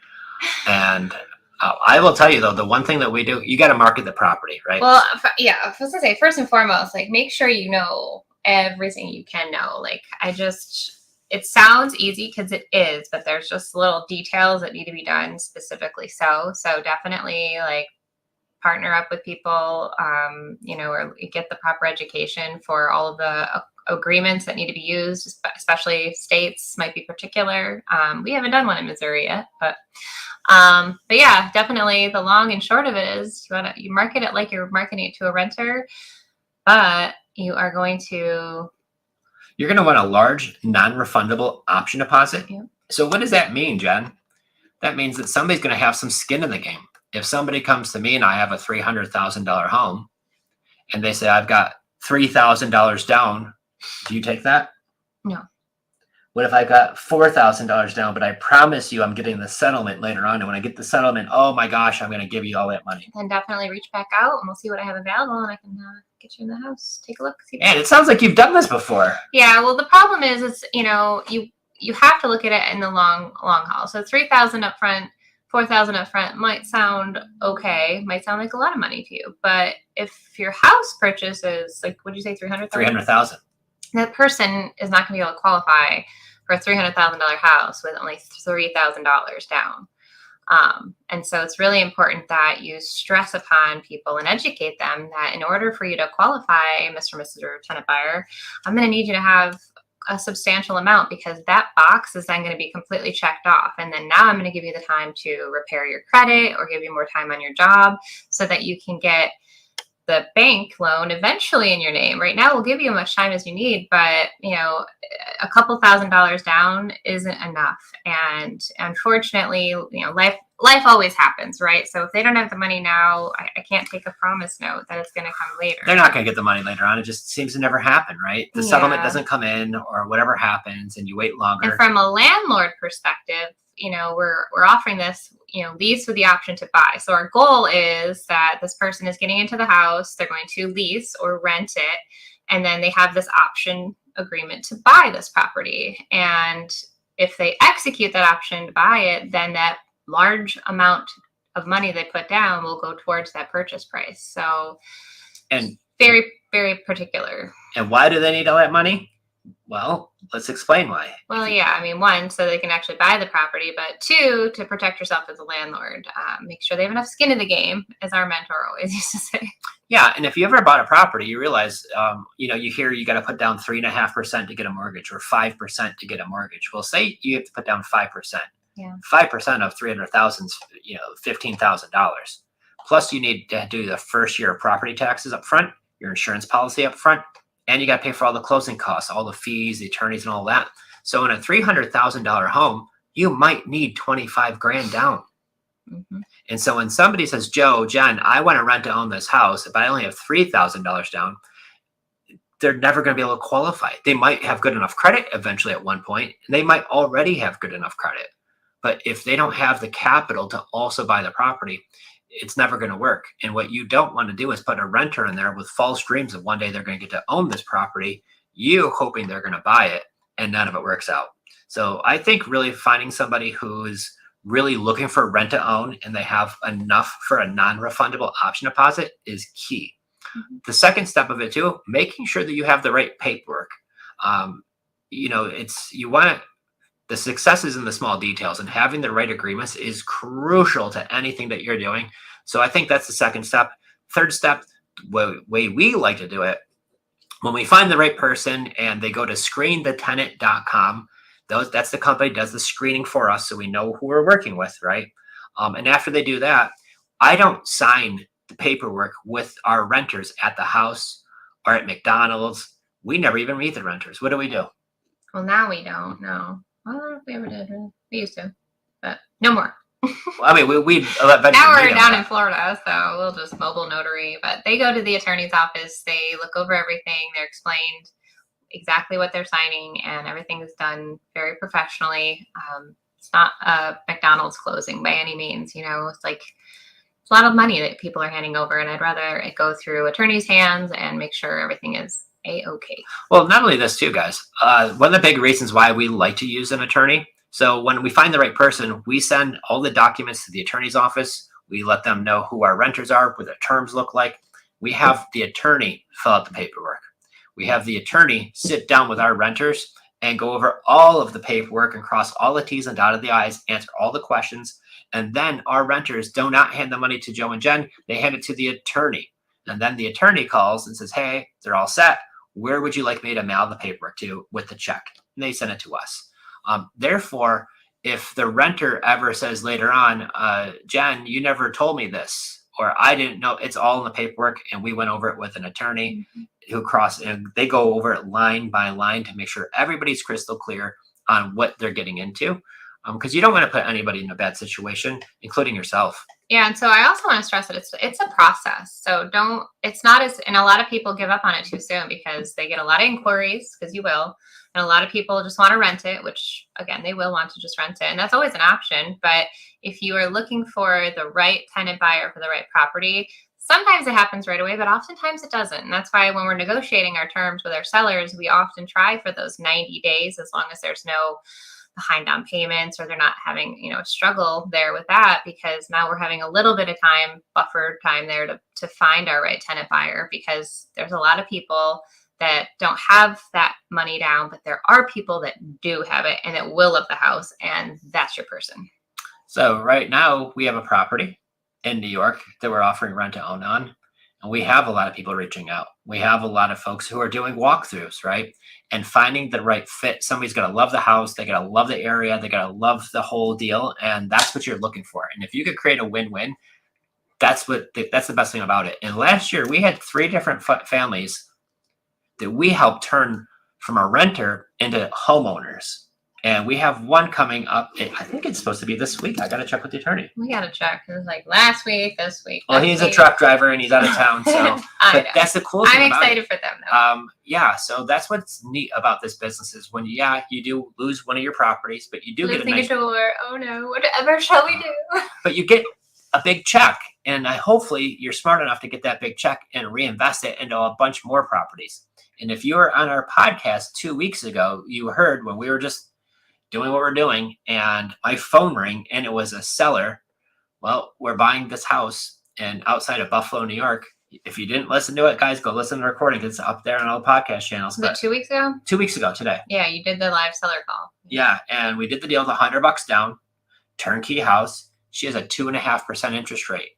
And I will tell you, though, the one thing that we do, you got to market the property, right?
Well, yeah, I was going to say, first and foremost, like, make sure you know everything you can know. Like, it sounds easy because it is, but there's just little details that need to be done specifically. So definitely, like, partner up with people, or get the proper education for all of the agreements that need to be used, especially states might be particular. We haven't done one in Missouri yet, but yeah, definitely the long and short of it is you market it like you're marketing it to a renter, but you're going to want
a large non-refundable option deposit.
Yeah.
So what does that mean, Jen? That means that somebody's going to have some skin in the game. If somebody comes to me and I have a $300,000 home and they say, I've got $3,000 down, do you take that?
No.
What if I got $4,000 down, but I promise you I'm getting the settlement later on? And when I get the settlement, oh my gosh, I'm going to give you all that money.
Then definitely reach back out and we'll see what I have available and I can get you in the house. Take a look.
And it sounds like you've done this before.
Yeah. Well, the problem is you have to look at it in the long haul. So $3,000 up front, $4,000 up front might sound okay, might sound like a lot of money to you. But if your house purchase is, like, what'd you say, $300,000?
$300,000.
That person is not going to be able to qualify for a $300,000 house with only $3,000 down. And so it's really important that you stress upon people and educate them that in order for you to qualify, Mr. and Mrs. or tenant buyer, I'm going to need you to have a substantial amount, because that box is then going to be completely checked off. And then now I'm going to give you the time to repair your credit or give you more time on your job so that you can get the bank loan eventually in your name. Right now we'll give you as much time as you need, but a couple $1,000s down isn't enough. And unfortunately, life always happens, right? So if they don't have the money now, I can't take a promise note that it's going to come later.
They're not going to get the money later on. It just seems to never happen, right? The settlement doesn't come in or whatever happens and you wait longer.
And from a landlord perspective, we're offering this, lease with the option to buy. So our goal is that this person is getting into the house, they're going to lease or rent it, and then they have this option agreement to buy this property. And if they execute that option to buy it, then that large amount of money they put down will go towards that purchase price. So,
and
very, very particular.
And why do they need all that money? Well, let's explain why.
Well, yeah, I mean, one, so they can actually buy the property, but two, to protect yourself as a landlord. Make sure they have enough skin in the game, as our mentor always used to say.
Yeah, and if you ever bought a property, you realize, you hear you got to put down 3.5% to get a mortgage or 5% to get a mortgage. Well, say you have to put down 5%.
Yeah.
5% of 300,000 is, $15,000. Plus, you need to do the first year of property taxes up front, your insurance policy up front, and you got to pay for all the closing costs, all the fees, the attorneys, and all that. So in a $300,000 home, you might need 25 grand down.
Mm-hmm.
And so when somebody says, Joe, Jen, I want to rent to own this house, if I only have $3,000 down, they're never going to be able to qualify. They might have good enough credit eventually at one point, and they might already have good enough credit. But if they don't have the capital to also buy the property, it's never going to work. And what you don't want to do is put a renter in there with false dreams of one day they're going to get to own this property, you hoping they're going to buy it, and none of it works out. So I think really finding somebody who's really looking for rent to own and they have enough for a non-refundable option deposit is key.
Mm-hmm.
The second step of it too, making sure that you have the right paperwork. You want the success is in the small details, and having the right agreements is crucial to anything that you're doing. So I think that's the second step. Third step, way we like to do it, when we find the right person and they go to screenthetenant.com, that's the company that does the screening for us, so we know who we're working with, right? And after they do that, I don't sign the paperwork with our renters at the house or at McDonald's. We never even meet the renters. What do we do?
Well, now we don't know. I don't know if we ever did. We used to, but no more.
Well, I mean, we eventually
now we're
meet them,
down
but-
in Florida, so we'll just mobile notary. But they go to the attorney's office. They look over everything. They're explained exactly what they're signing, and everything is done very professionally. It's not a McDonald's closing by any means. You know, it's like it's a lot of money that people are handing over, and I'd rather it go through attorney's hands and make sure everything is A-okay.
Well, not only this too, guys. One of the big reasons why we like to use an attorney. So when we find the right person, we send all the documents to the attorney's office. We let them know who our renters are, what their terms look like. We have the attorney fill out the paperwork. We have the attorney sit down with our renters and go over all of the paperwork and cross all the T's and dot the I's, answer all the questions. And then our renters do not hand the money to Joe and Jen. They hand it to the attorney. And then the attorney calls and says, hey, they're all set. Where would you like me to mail the paperwork to with the check? And they send it to us. Therefore, if the renter ever says later on, Jen, you never told me this, or I didn't know, it's all in the paperwork, and we went over it with an attorney who and they go over it line by line to make sure everybody's crystal clear on what they're getting into. Because you don't want to put anybody in a bad situation, including yourself.
Yeah, and so I also want to stress that it's a process. So it's not as, and a lot of people give up on it too soon because they get a lot of inquiries, because you will, and a lot of people just want to rent it, which again, they will want to just rent it, and that's always an option. But if you are looking for the right tenant buyer for the right property, sometimes it happens right away, but oftentimes it doesn't. And that's why when we're negotiating our terms with our sellers, we often try for those 90 days, as long as there's no behind on payments or they're not having, a struggle there with that, because now we're having a little bit of buffer time there to find our right tenant buyer, because there's a lot of people that don't have that money down, but there are people that do have it and that will love the house, and that's your person.
So right now we have a property in New York that we're offering rent to own on. And we have a lot of people reaching out. We have a lot of folks who are doing walkthroughs, right? And finding the right fit. Somebody's got to love the house. They got to love the area. They got to love the whole deal. And that's what you're looking for. And if you could create a win-win, that's the best thing about it. And last year we had 3 different families that we helped turn from a renter into homeowners. And we have one coming up. I think it's supposed to be this week. I got to check with the attorney.
We got to check. It was like last week, this week.
Well, he's a truck driver and he's out of town. So but that's the cool thing.
I'm excited for them though.
Yeah. So that's what's neat about this business is when, you do lose one of your properties, but you do get a nice
door. Oh no, whatever shall we do?
But you get a big check. And hopefully you're smart enough to get that big check and reinvest it into a bunch more properties. And if you were on our podcast 2 weeks ago, you heard when we were just doing what we're doing and my phone rang and it was a seller. Well, we're buying this house and outside of Buffalo, New York. If you didn't listen to it, guys, go listen to the recording. It's up there on all the podcast channels.
Was it 2 weeks ago?
2 weeks ago today.
Yeah, you did the live seller call.
Yeah, and we did the deal with $100 down, turnkey house. She has a 2.5% interest rate.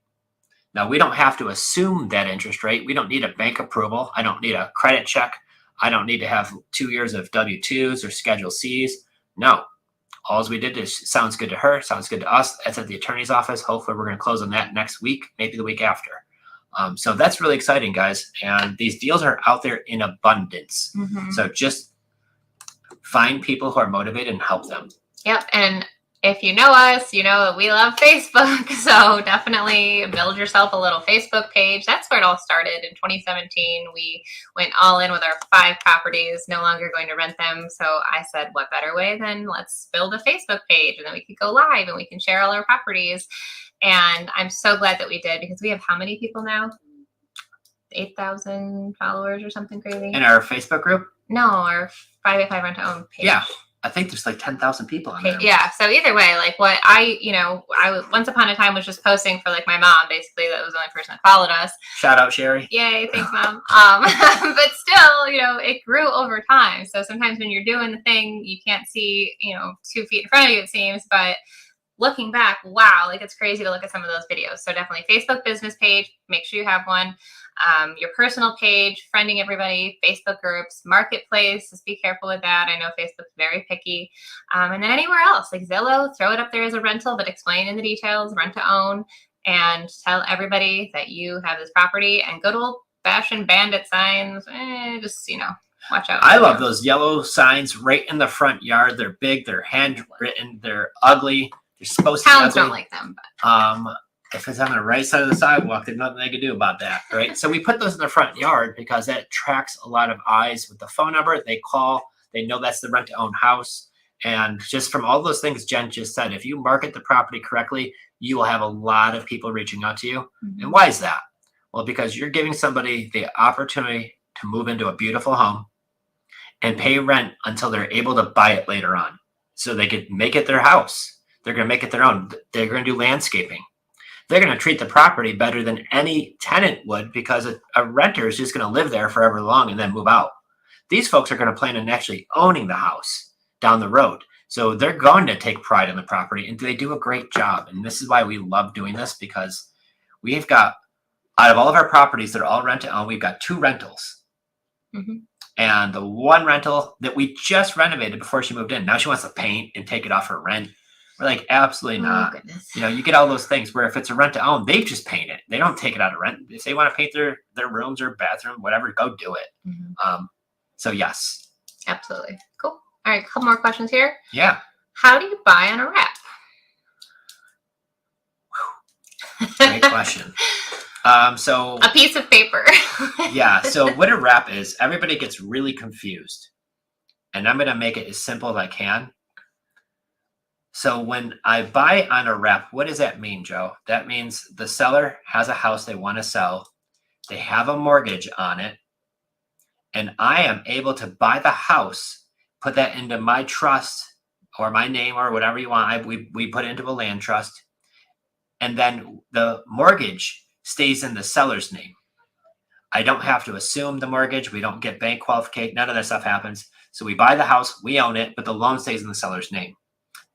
Now, we don't have to assume that interest rate. We don't need a bank approval. I don't need a credit check. I don't need to have 2 years of W-2s or Schedule Cs. No. All we did is sounds good to her, sounds good to us. That's at the attorney's office. Hopefully, we're going to close on that next week, maybe the week after. So that's really exciting, guys. And these deals are out there in abundance.
Mm-hmm.
So just find people who are motivated and help them.
Yep. And if you know us, you know that we love Facebook. So definitely build yourself a little Facebook page. That's where it all started in 2017. We went all in with our 5 properties, no longer going to rent them. So I said, what better way than let's build a Facebook page, and then we could go live and we can share all our properties. And I'm so glad that we did, because we have how many people now? 8,000 followers or something crazy.
In our Facebook group?
No, our 585 Rent to Own page.
Yeah. I think there's like 10,000 people on there.
Yeah. So either way, like what once upon a time was just posting for like my mom, basically. That was the only person that followed us.
Shout out, Sherry.
Yay. Thanks, Mom. But still, it grew over time. So sometimes when you're doing the thing, you can't see, 2 feet in front of you, it seems, but looking back, wow, like it's crazy to look at some of those videos. So definitely Facebook business page, make sure you have one. Your personal page, friending everybody, Facebook groups, marketplace, just be careful with that. I know Facebook's very picky. And then anywhere else, like Zillow, throw it up there as a rental, but explain in the details, rent to own, and tell everybody that you have this property. And good old fashioned bandit signs, just, watch out.
I love those yellow signs right in the front yard. They're big, they're handwritten, they're ugly. They're supposed to be ugly.
Towns don't like them. But.
If it's on the right side of the sidewalk, there's nothing they can do about that, right? So we put those in the front yard because that attracts a lot of eyes with the phone number. They call, they know that's the rent-to-own house. And just from all those things Jen just said, if you market the property correctly, you will have a lot of people reaching out to you. Mm-hmm. And why is that? Well, because you're giving somebody the opportunity to move into a beautiful home and pay rent until they're able to buy it later on. So they could make it their house. They're going to make it their own. They're going to do landscaping. They're going to treat the property better than any tenant would because a renter is just going to live there forever long and then move out. These folks are going to plan on actually owning the house down the road. So they're going to take pride in the property and they do a great job. And this is why we love doing this, because we've got, out of all of our properties that are all rent to own, we've got 2 rentals. Mm-hmm. And the one rental that we just renovated before she moved in, now she wants to paint and take it off her rent. We're like, absolutely not. You get all those things where if it's a rent to own, they just paint it. They don't take it out of rent. If they want to paint their rooms or bathroom, whatever, go do it. Mm-hmm. So yes.
Absolutely. Cool. All right. A couple more questions here.
Yeah.
How do you buy on a wrap?
Great question. So
a piece of paper.
Yeah. So what a wrap is, everybody gets really confused. And I'm going to make it as simple as I can. So when I buy on a rep, what does that mean, Joe? That means the seller has a house they want to sell. They have a mortgage on it. And I am able to buy the house, put that into my trust or my name or whatever you want. We put it into a land trust. And then the mortgage stays in the seller's name. I don't have to assume the mortgage. We don't get bank qualification. None of that stuff happens. So we buy the house, we own it, but the loan stays in the seller's name.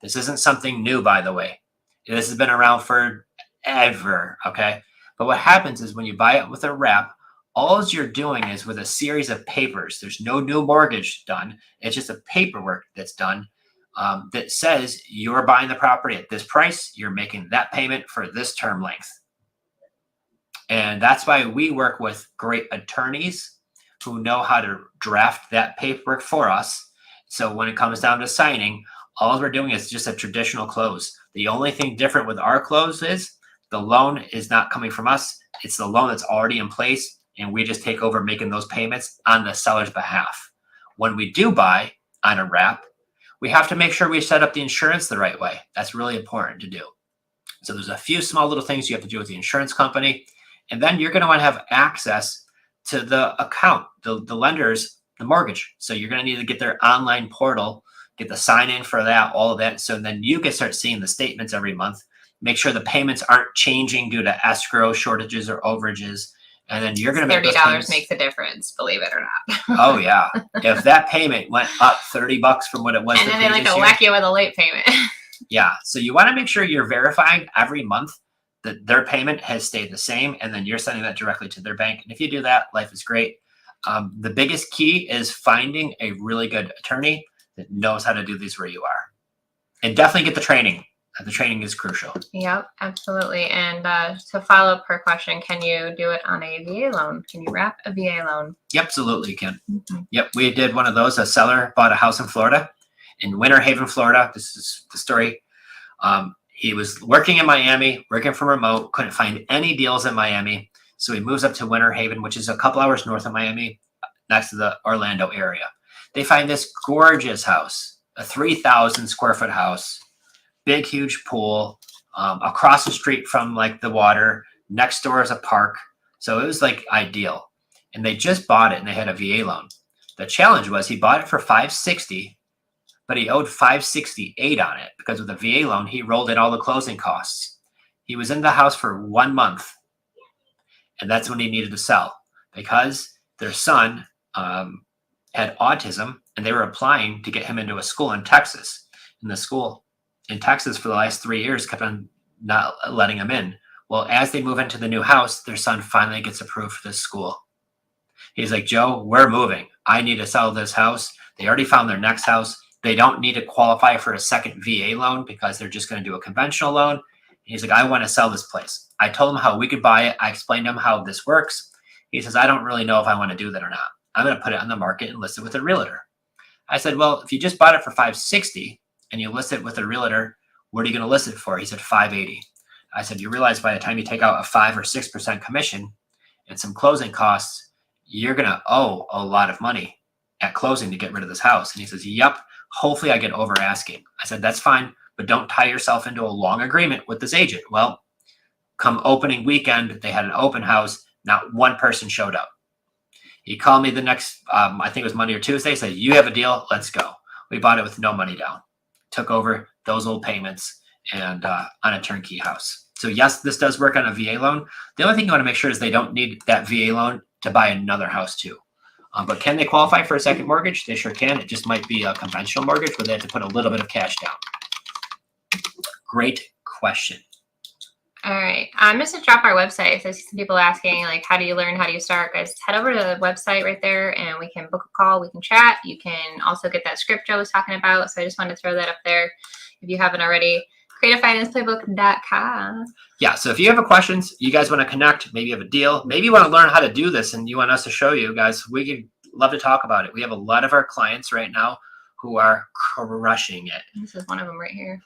This isn't something new, by the way. This has been around forever, okay? But what happens is when you buy it with a wrap, all you're doing is with a series of papers. There's no new mortgage done. It's just a paperwork that's done that says you're buying the property at this price. You're making that payment for this term length. And that's why we work with great attorneys who know how to draft that paperwork for us. So when it comes down to signing, all we're doing is just a traditional close. The only thing different with our close is the loan is not coming from us. It's the loan that's already in place, and we just take over making those payments on the seller's behalf. When we do buy on a wrap, we have to make sure we set up the insurance the right way. That's really important to do. So there's a few small little things you have to do with the insurance company, and then you're going to want to have access to the account, the lenders, the mortgage. So you're going to need to get their online portal, get the sign in for that, all of that. So then you can start seeing the statements every month, make sure the payments aren't changing due to escrow shortages or overages. And then you're going to make
$30 makes a difference, believe it or not.
Oh yeah. If that payment went up $30 from what it was.
And then they like to whack you with a late payment.
Yeah. So you want to make sure you're verifying every month that their payment has stayed the same. And then you're sending that directly to their bank. And if you do that, life is great. The biggest key is finding a really good attorney that knows how to do these where you are. And definitely get the training. The training is crucial.
Yep, absolutely. And to follow up her question, can you do it on a VA loan? Can you wrap a VA loan?
Yep, absolutely can. Mm-hmm. Yep, we did one of those. A seller bought a house in Florida, in Winter Haven, Florida. This is the story. He was working in Miami, working from remote, couldn't find any deals in Miami. So he moves up to Winter Haven, which is a couple hours north of Miami, next to the Orlando area. They find this gorgeous house, a 3,000 square foot house, big, huge pool, across the street from like the water. Next door is a park. So it was like ideal. And they just bought it and they had a VA loan. The challenge was he bought it for $560, but he owed $568 on it because with the VA loan, he rolled in all the closing costs. He was in the house for 1 month, and that's when he needed to sell because their son had autism, and they were applying to get him into a school in Texas. And the school in Texas for the last 3 years kept on not letting him in. Well, as they move into the new house, their son finally gets approved for this school. He's like, Joe, we're moving. I need to sell this house. They already found their next house. They don't need to qualify for a second VA loan because they're just going to do a conventional loan. And he's like, I want to sell this place. I told him how we could buy it. I explained to him how this works. He says, I don't really know if I want to do that or not. I'm going to put it on the market and list it with a realtor. I said, well, if you just bought it for $560 and you list it with a realtor, what are you going to list it for? He said, $580. I said, you realize by the time you take out a 5 or 6% commission and some closing costs, you're going to owe a lot of money at closing to get rid of this house. And he says, yep, hopefully I get over asking. I said, that's fine, but don't tie yourself into a long agreement with this agent. Well, come opening weekend, they had an open house. Not one person showed up. He called me the next, I think it was Monday or Tuesday, said, you have a deal, let's go. We bought it with no money down. Took over those old payments and on a turnkey house. So yes, this does work on a VA loan. The only thing you want to make sure is they don't need that VA loan to buy another house too. But can they qualify for a second mortgage? They sure can. It just might be a conventional mortgage where they have to put a little bit of cash down. Great question.
All right. I'm just going to drop our website. So I see some people asking, like, how do you learn? How do you start? Guys, head over to the website right there and we can book a call. We can chat. You can also get that script Joe was talking about. So I just wanted to throw that up there if you haven't already. CreativeFinancePlaybook.com. Yeah.
So if you have questions, you guys want to connect, maybe you have a deal, maybe you want to learn how to do this and you want us to show you guys, we could love to talk about it. We have a lot of our clients right now who are crushing it.
This is one of them right here.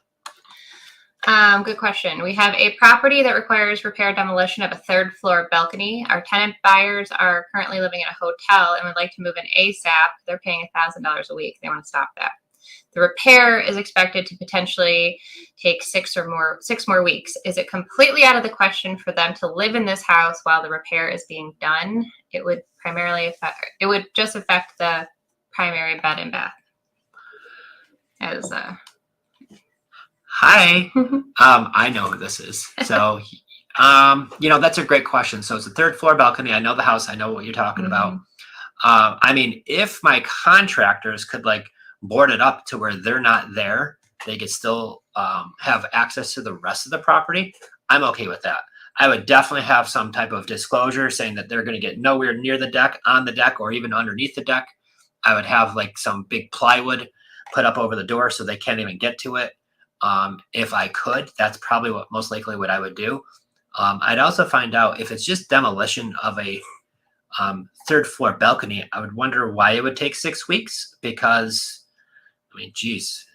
Good question. We have a property that requires repair demolition of a 3rd floor balcony. Our tenant buyers are currently living in a hotel and would like to move in ASAP. They're paying $1,000 a week. They want to stop that. The repair is expected to potentially take 6 more weeks. Is it completely out of the question for them to live in this house while the repair is being done? It would just affect the primary bed and bath.
Hi. I know who this is. So, that's a great question. So it's a 3rd floor balcony. I know the house. I know what you're talking about. I mean, if my contractors could board it up to where they're not there, they could still have access to the rest of the property, I'm okay with that. I would definitely have some type of disclosure saying that they're going to get nowhere near the deck, on the deck, or even underneath the deck. I would have some big plywood put up over the door so they can't even get to it. If I could, that's probably most likely what I would do. I'd also find out if it's just demolition of a 3rd floor balcony. I would wonder why it would take 6 weeks because, I mean, geez,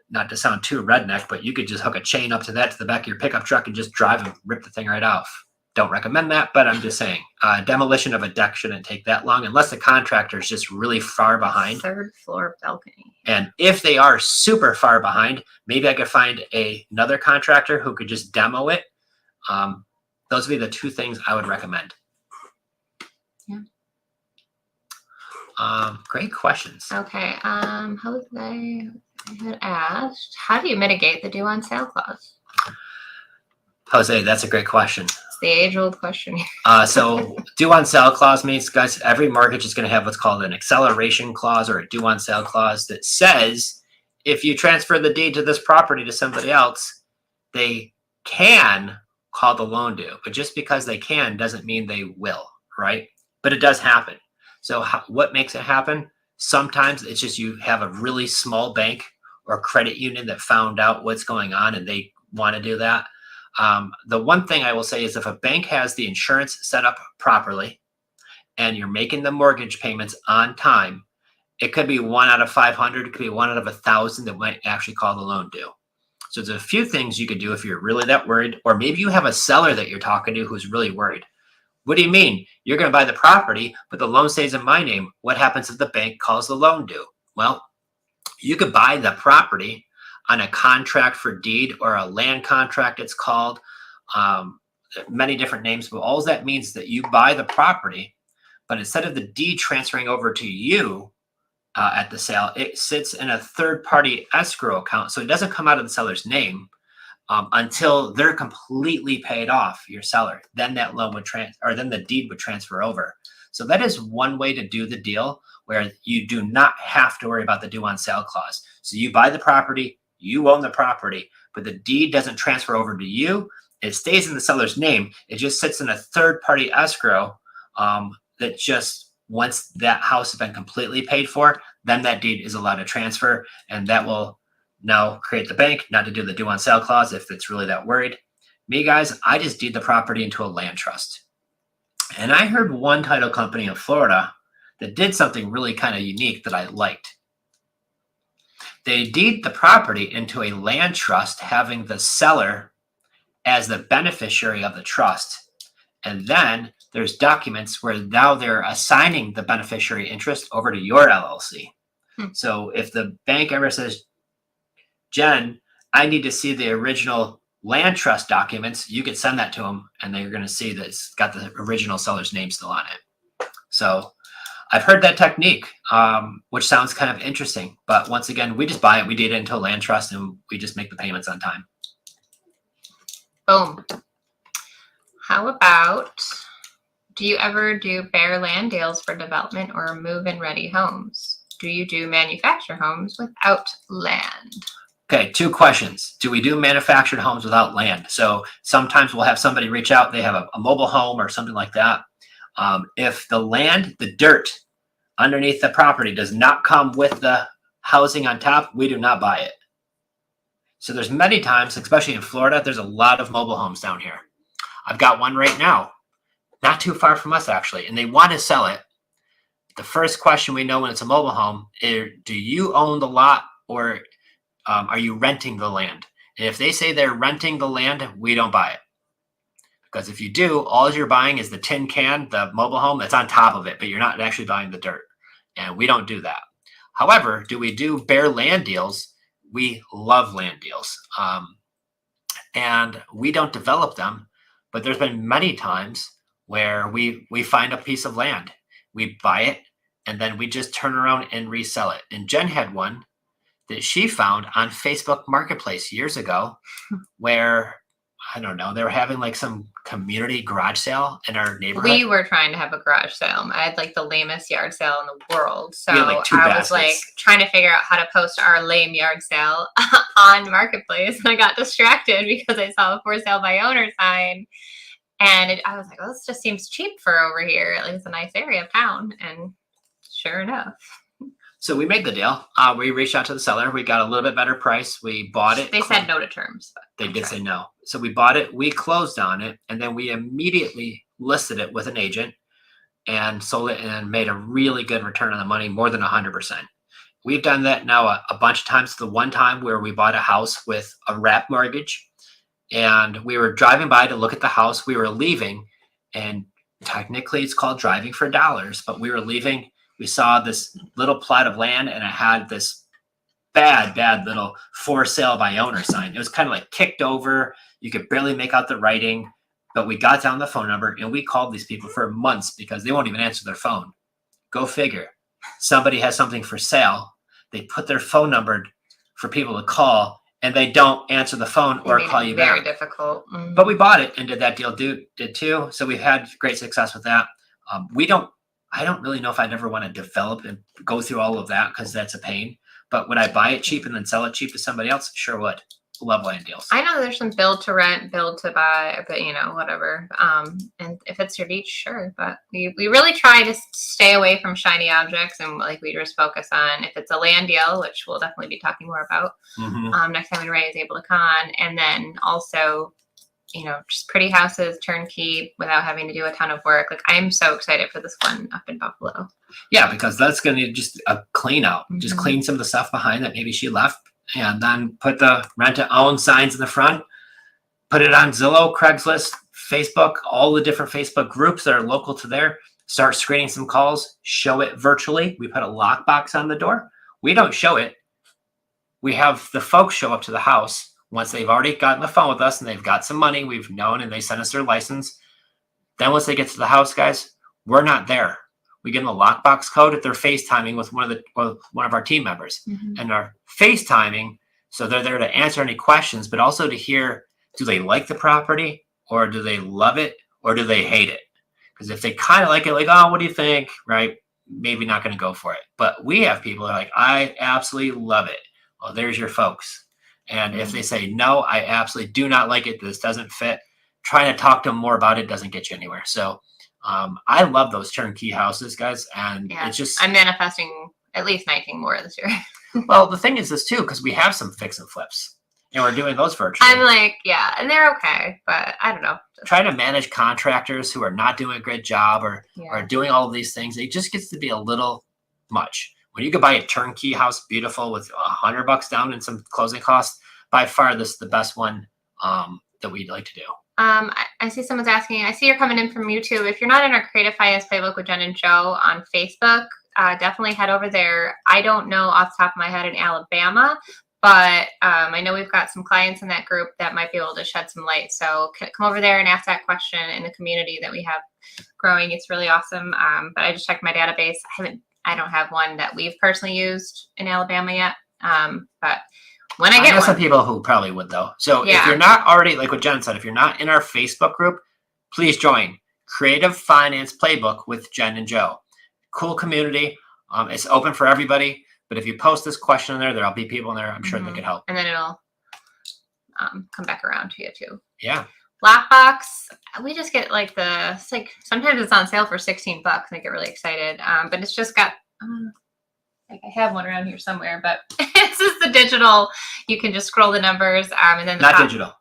not to sound too redneck, but you could just hook a chain up to the back of your pickup truck and just drive and rip the thing right off. Don't recommend that, but I'm just saying demolition of a deck shouldn't take that long unless the contractor is just really far behind.
3rd floor balcony.
And if they are super far behind, maybe I could find another contractor who could just demo it. Those would be the 2 things I would recommend.
Yeah.
Great questions.
Okay. I had asked, how do you mitigate the due on sale clause?
Jose, that's a great question.
It's the age-old question.
So due on sale clause means, guys, every mortgage is going to have what's called an acceleration clause or a due on sale clause that says if you transfer the deed to this property to somebody else, they can call the loan due. But just because they can doesn't mean they will, right? But it does happen. So what makes it happen? Sometimes it's just you have a really small bank or credit union that found out what's going on and they want to do that. The one thing I will say is if a bank has the insurance set up properly and you're making the mortgage payments on time, it could be 1 out of 500, it could be 1 out of 1,000 that might actually call the loan due. So there's a few things you could do if you're really that worried, or maybe you have a seller that you're talking to who's really worried. What do you mean? You're going to buy the property, but the loan stays in my name. What happens if the bank calls the loan due? Well, you could buy the property on a contract for deed or a land contract, it's called. Many different names, but all that means that you buy the property, but instead of the deed transferring over to you, at the sale, it sits in a third-party escrow account. So it doesn't come out of the seller's name until they're completely paid off, your seller. Then that loan would then the deed would transfer over. So that is one way to do the deal where you do not have to worry about the due on sale clause. So you buy the property, you own the property, but the deed doesn't transfer over to you. It stays in the seller's name. It just sits in a third-party escrow that just, once that house has been completely paid for, then that deed is allowed to transfer, and that will now create the bank not to do the due on sale clause if it's really that worried. Me, guys, I just deed the property into a land trust. And I heard one title company in Florida that did something really kind of unique that I liked. They deed the property into a land trust, having the seller as the beneficiary of the trust. And then there's documents where now they're assigning the beneficiary interest over to your LLC. So if the bank ever says, Jen, I need to see the original land trust documents, you could send that to them, and they're going to see that it's got the original seller's name still on it. So I've heard that technique, which sounds kind of interesting. But once again, we just buy it, we deed it into a land trust, and we just make the payments on time.
Boom. How about, do you ever do bare land deals for development or move-in ready homes? Do you do manufactured homes without land?
Okay, 2 questions. Do we do manufactured homes without land? So sometimes we'll have somebody reach out, they have a mobile home or something like that. If the land, the dirt underneath the property does not come with the housing on top, we do not buy it. So there's many times, especially in Florida, there's a lot of mobile homes down here. I've got one right now, not too far from us actually, and they want to sell it. The first question we know when it's a mobile home is, do you own the lot, or are you renting the land? And if they say they're renting the land, we don't buy it. Because if you do, all you're buying is the tin can, the mobile home that's on top of it, but you're not actually buying the dirt. And we don't do that. However, do we do bare land deals? We love land deals. And we don't develop them, but there's been many times where we find a piece of land, we buy it, and then we just turn around and resell it. And Jen had one that she found on Facebook Marketplace years ago where, I don't know, they were having like some community garage sale in our neighborhood.
We were trying to have a garage sale. I had like the lamest yard sale in the world. So
like 2
I was like trying to figure out how to post our lame yard sale on Marketplace. And I got distracted because I saw a for sale by owner sign. And I was like, oh, this just seems cheap for over here. Like, it's a nice area of town. And sure enough.
So we made the deal. We reached out to the seller. We got a little bit better price. We bought it.
They said no to terms.
They did say no. So we bought it. We closed on it. And then we immediately listed it with an agent and sold it and made a really good return on the money, more than 100%. We've done that now a bunch of times. The one time where we bought a house with a wrap mortgage, and we were driving by to look at the house. We were leaving, and technically it's called driving for dollars, but we were leaving. We saw this little plot of land, and it had this bad little for sale by owner sign. It was kind of like kicked over. You could barely make out the writing, but we got down the phone number and we called these people for months because they won't even answer their phone. Go figure. Somebody has something for sale. They put their phone number for people to call, and they don't answer the phone or call you back.
Very difficult. Mm-hmm.
But we bought it and did that deal did too. So we've had great success with that. I don't really know if I'd ever want to develop and go through all of that because that's a pain. But would I buy it cheap and then sell it cheap to somebody else? Sure would. Love land deals.
I know there's some build to rent, build to buy, but whatever. And if it's your niche, sure. But we really try to stay away from shiny objects, and like we just focus on if it's a land deal, which we'll definitely be talking more about next time when Ray is able to con, and then also just pretty houses, turnkey, without having to do a ton of work. Like, I'm so excited for this one up in Buffalo.
Yeah, because that's going to just a clean out. Just clean some of the stuff behind that maybe she left, and then put the rent to own signs in the front, put it on Zillow, Craigslist, Facebook, all the different Facebook groups that are local to there. Start screening some calls, show it virtually. We put a lockbox on the door. We don't show it. We have the folks show up to the house once they've already gotten the phone with us and they've got some money, we've known, and they send us their license. Then once they get to the house, guys, we're not there. we give them a lockbox code if they're FaceTiming with one of our team members. And our FaceTiming, so they're there to answer any questions, but also to hear, do they like the property, or do they love it, or do they hate it? Because if they kind of like it, like, oh, what do you think? Right? Maybe not going to go for it. But we have people that are like, I absolutely love it. Well, there's your folks. And if they say, no, I absolutely do not like it, this doesn't fit, trying to talk to them more about it doesn't get you anywhere. So I love those turnkey houses, guys. And it's just,
I'm manifesting at least 19 more this year.
well, the thing is this too, because we have some fix and flips and we're doing those virtually.
I'm like, yeah, and they're okay, but I don't know.
Trying to manage contractors who are not doing a great job or doing all of these things, it just gets to be a little much. When you could buy a turnkey house, beautiful, with $100 down and some closing costs, by far this is the best one that we'd like to do.
I see someone's asking, I see you're coming in from YouTube. If you're not in our Creative Finance Playbook with Jenn and Joe on Facebook, definitely head over there. I don't know off the top of my head in Alabama, but I know we've got some clients in that group that might be able to shed some light. So come over there and ask that question in the community that we have growing. It's really awesome. But I just checked my database. I don't have one that we've personally used in Alabama yet. But when I know
some people who probably would, though. So if you're not already, like what Jenn said, if you're not in our Facebook group, please join Creative Finance Playbook with Jenn and Joe. Cool community. It's open for everybody. But if you post this question in there, there'll be people in there. I'm sure they can help.
And then it'll come back around to you too.
Yeah.
Lockbox, we just get like it's like sometimes it's on sale for $16 and I get really excited. But it's just got, like I have one around here somewhere, but it's just the digital. You can just scroll the numbers and then
not digital.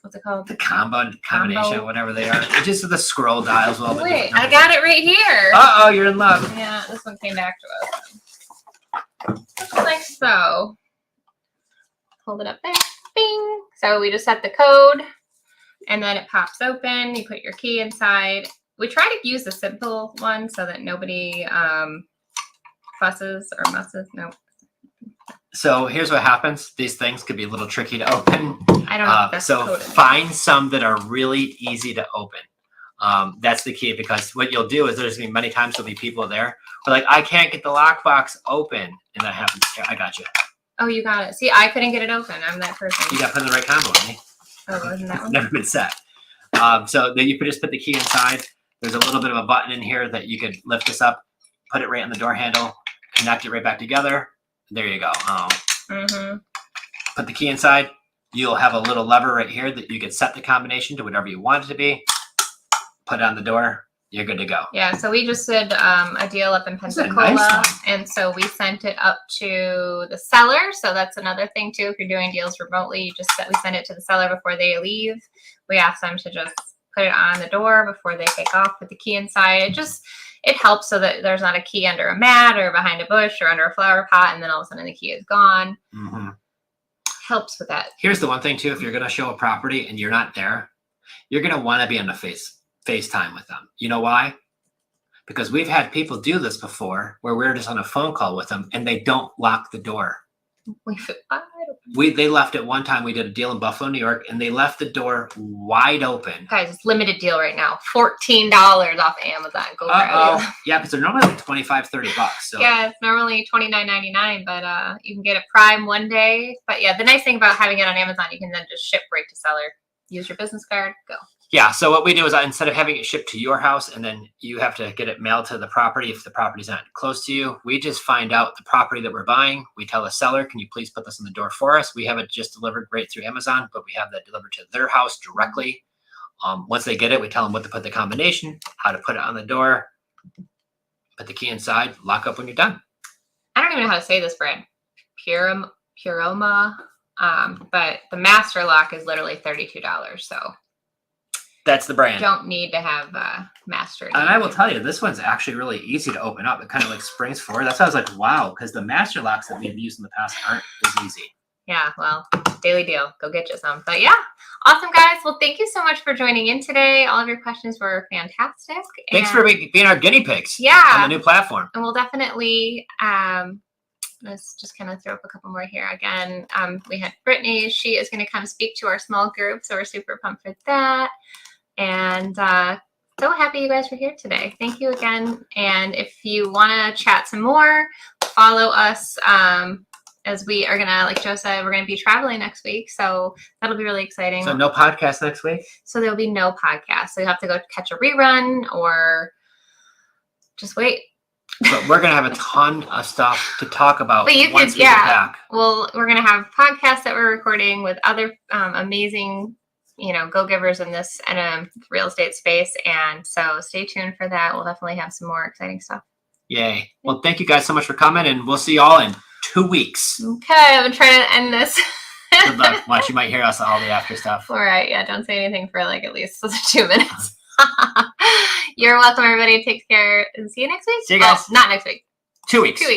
What's it called?
The combination, whatever they are. It's just the scroll dials.
Wait, I got it right here.
Uh-oh, you're in love.
Yeah, this one came back to us. Like so. Hold it up there. Bing. So we just set the code and then it pops open. You put your key inside. We try to use the simple one so that nobody fusses or musses. No.
So here's what happens. These things could be a little tricky to open.
I don't know if that's
so find some that are really easy to open. That's the key, because what you'll do is there's going to be many times there'll be people there who are like, I can't get the lockbox open. And that happens. I got you.
Oh, you got it. See, I couldn't get it open. I'm that person.
You got to put in the right combo, honey.
Oh, wasn't that one?
Never been set. So then you could just put the key inside. There's a little bit of a button in here that you could lift this up, put it right on the door handle, connect it right back together. There you go. Put the key inside. You'll have a little lever right here that you can set the combination to whatever you want it to be. Put it on the door. You're good to go.
Yeah, so we just did a deal up in Pensacola, nice, and so we sent it up to the seller. So that's another thing too. If you're doing deals remotely, we send it to the seller before they leave. We ask them to just put it on the door before they take off. Put the key inside. It helps so that there's not a key under a mat or behind a bush or under a flower pot, and then all of a sudden the key is gone. Helps with that.
Here's the one thing too: if you're going to show a property and you're not there, you're going to want to be on the FaceTime with them. You know why? Because we've had people do this before where we're just on a phone call with them and they don't lock the door. They left it one time. We did a deal in Buffalo, New York, and they left the door wide open.
Guys, it's limited deal right now. $14 off Amazon. Go grab it.
Yeah, because they're normally like $25-$30. So
yeah, it's normally $29.99, but you can get it Prime one day. But yeah, the nice thing about having it on Amazon, you can then just ship right to seller. Use your business card, go.
Yeah, so what we do is instead of having it shipped to your house and then you have to get it mailed to the property if the property's not close to you, we just find out the property that we're buying. We tell the seller, can you please put this on the door for us? We have it just delivered right through Amazon, but we have that delivered to their house directly. Once they get it, we tell them what to put the combination, how to put it on the door, put the key inside, lock up when you're done.
I don't even know how to say this brand. Puroma. But the master lock is literally $32. So
that's the brand.
Don't need to have master.
And I will tell you, this one's actually really easy to open up. It kind of like springs forward. That's why I was like, wow, because the master locks that we've used in the past aren't as easy.
Yeah, well, daily deal. Go get you some. But yeah, awesome, guys. Well, thank you so much for joining in today. All of your questions were fantastic.
Thanks for being our guinea pigs.
Yeah.
On the new platform.
And we'll definitely, let's just kind of throw up a couple more here. Again, we had Brittany. She is going to come speak to our small group. So we're super pumped for that. And so happy you guys were here today. Thank you again. And if you want to chat some more, follow us as we are going to, like Joe said, we're going to be traveling next week. So that'll be really exciting.
So no podcast next week?
So there'll be no podcast. So you have to go catch a rerun or just wait.
But we're going to have a ton of stuff to talk about
But you
once
could,
we get back.
Well, we're going to have podcasts that we're recording with other amazing, go-givers in this real estate space. And so stay tuned for that. We'll definitely have some more exciting stuff.
Yay. Well, thank you guys so much for coming, and we'll see you all in 2 weeks.
Okay, I'm going to try to end this.
Good luck. Watch, you might hear us all the after stuff.
All right. Yeah, don't say anything for like at least 2 minutes. You're welcome, everybody. Take care and see you next week.
See you guys.
Not next week.
2 weeks.
2 weeks.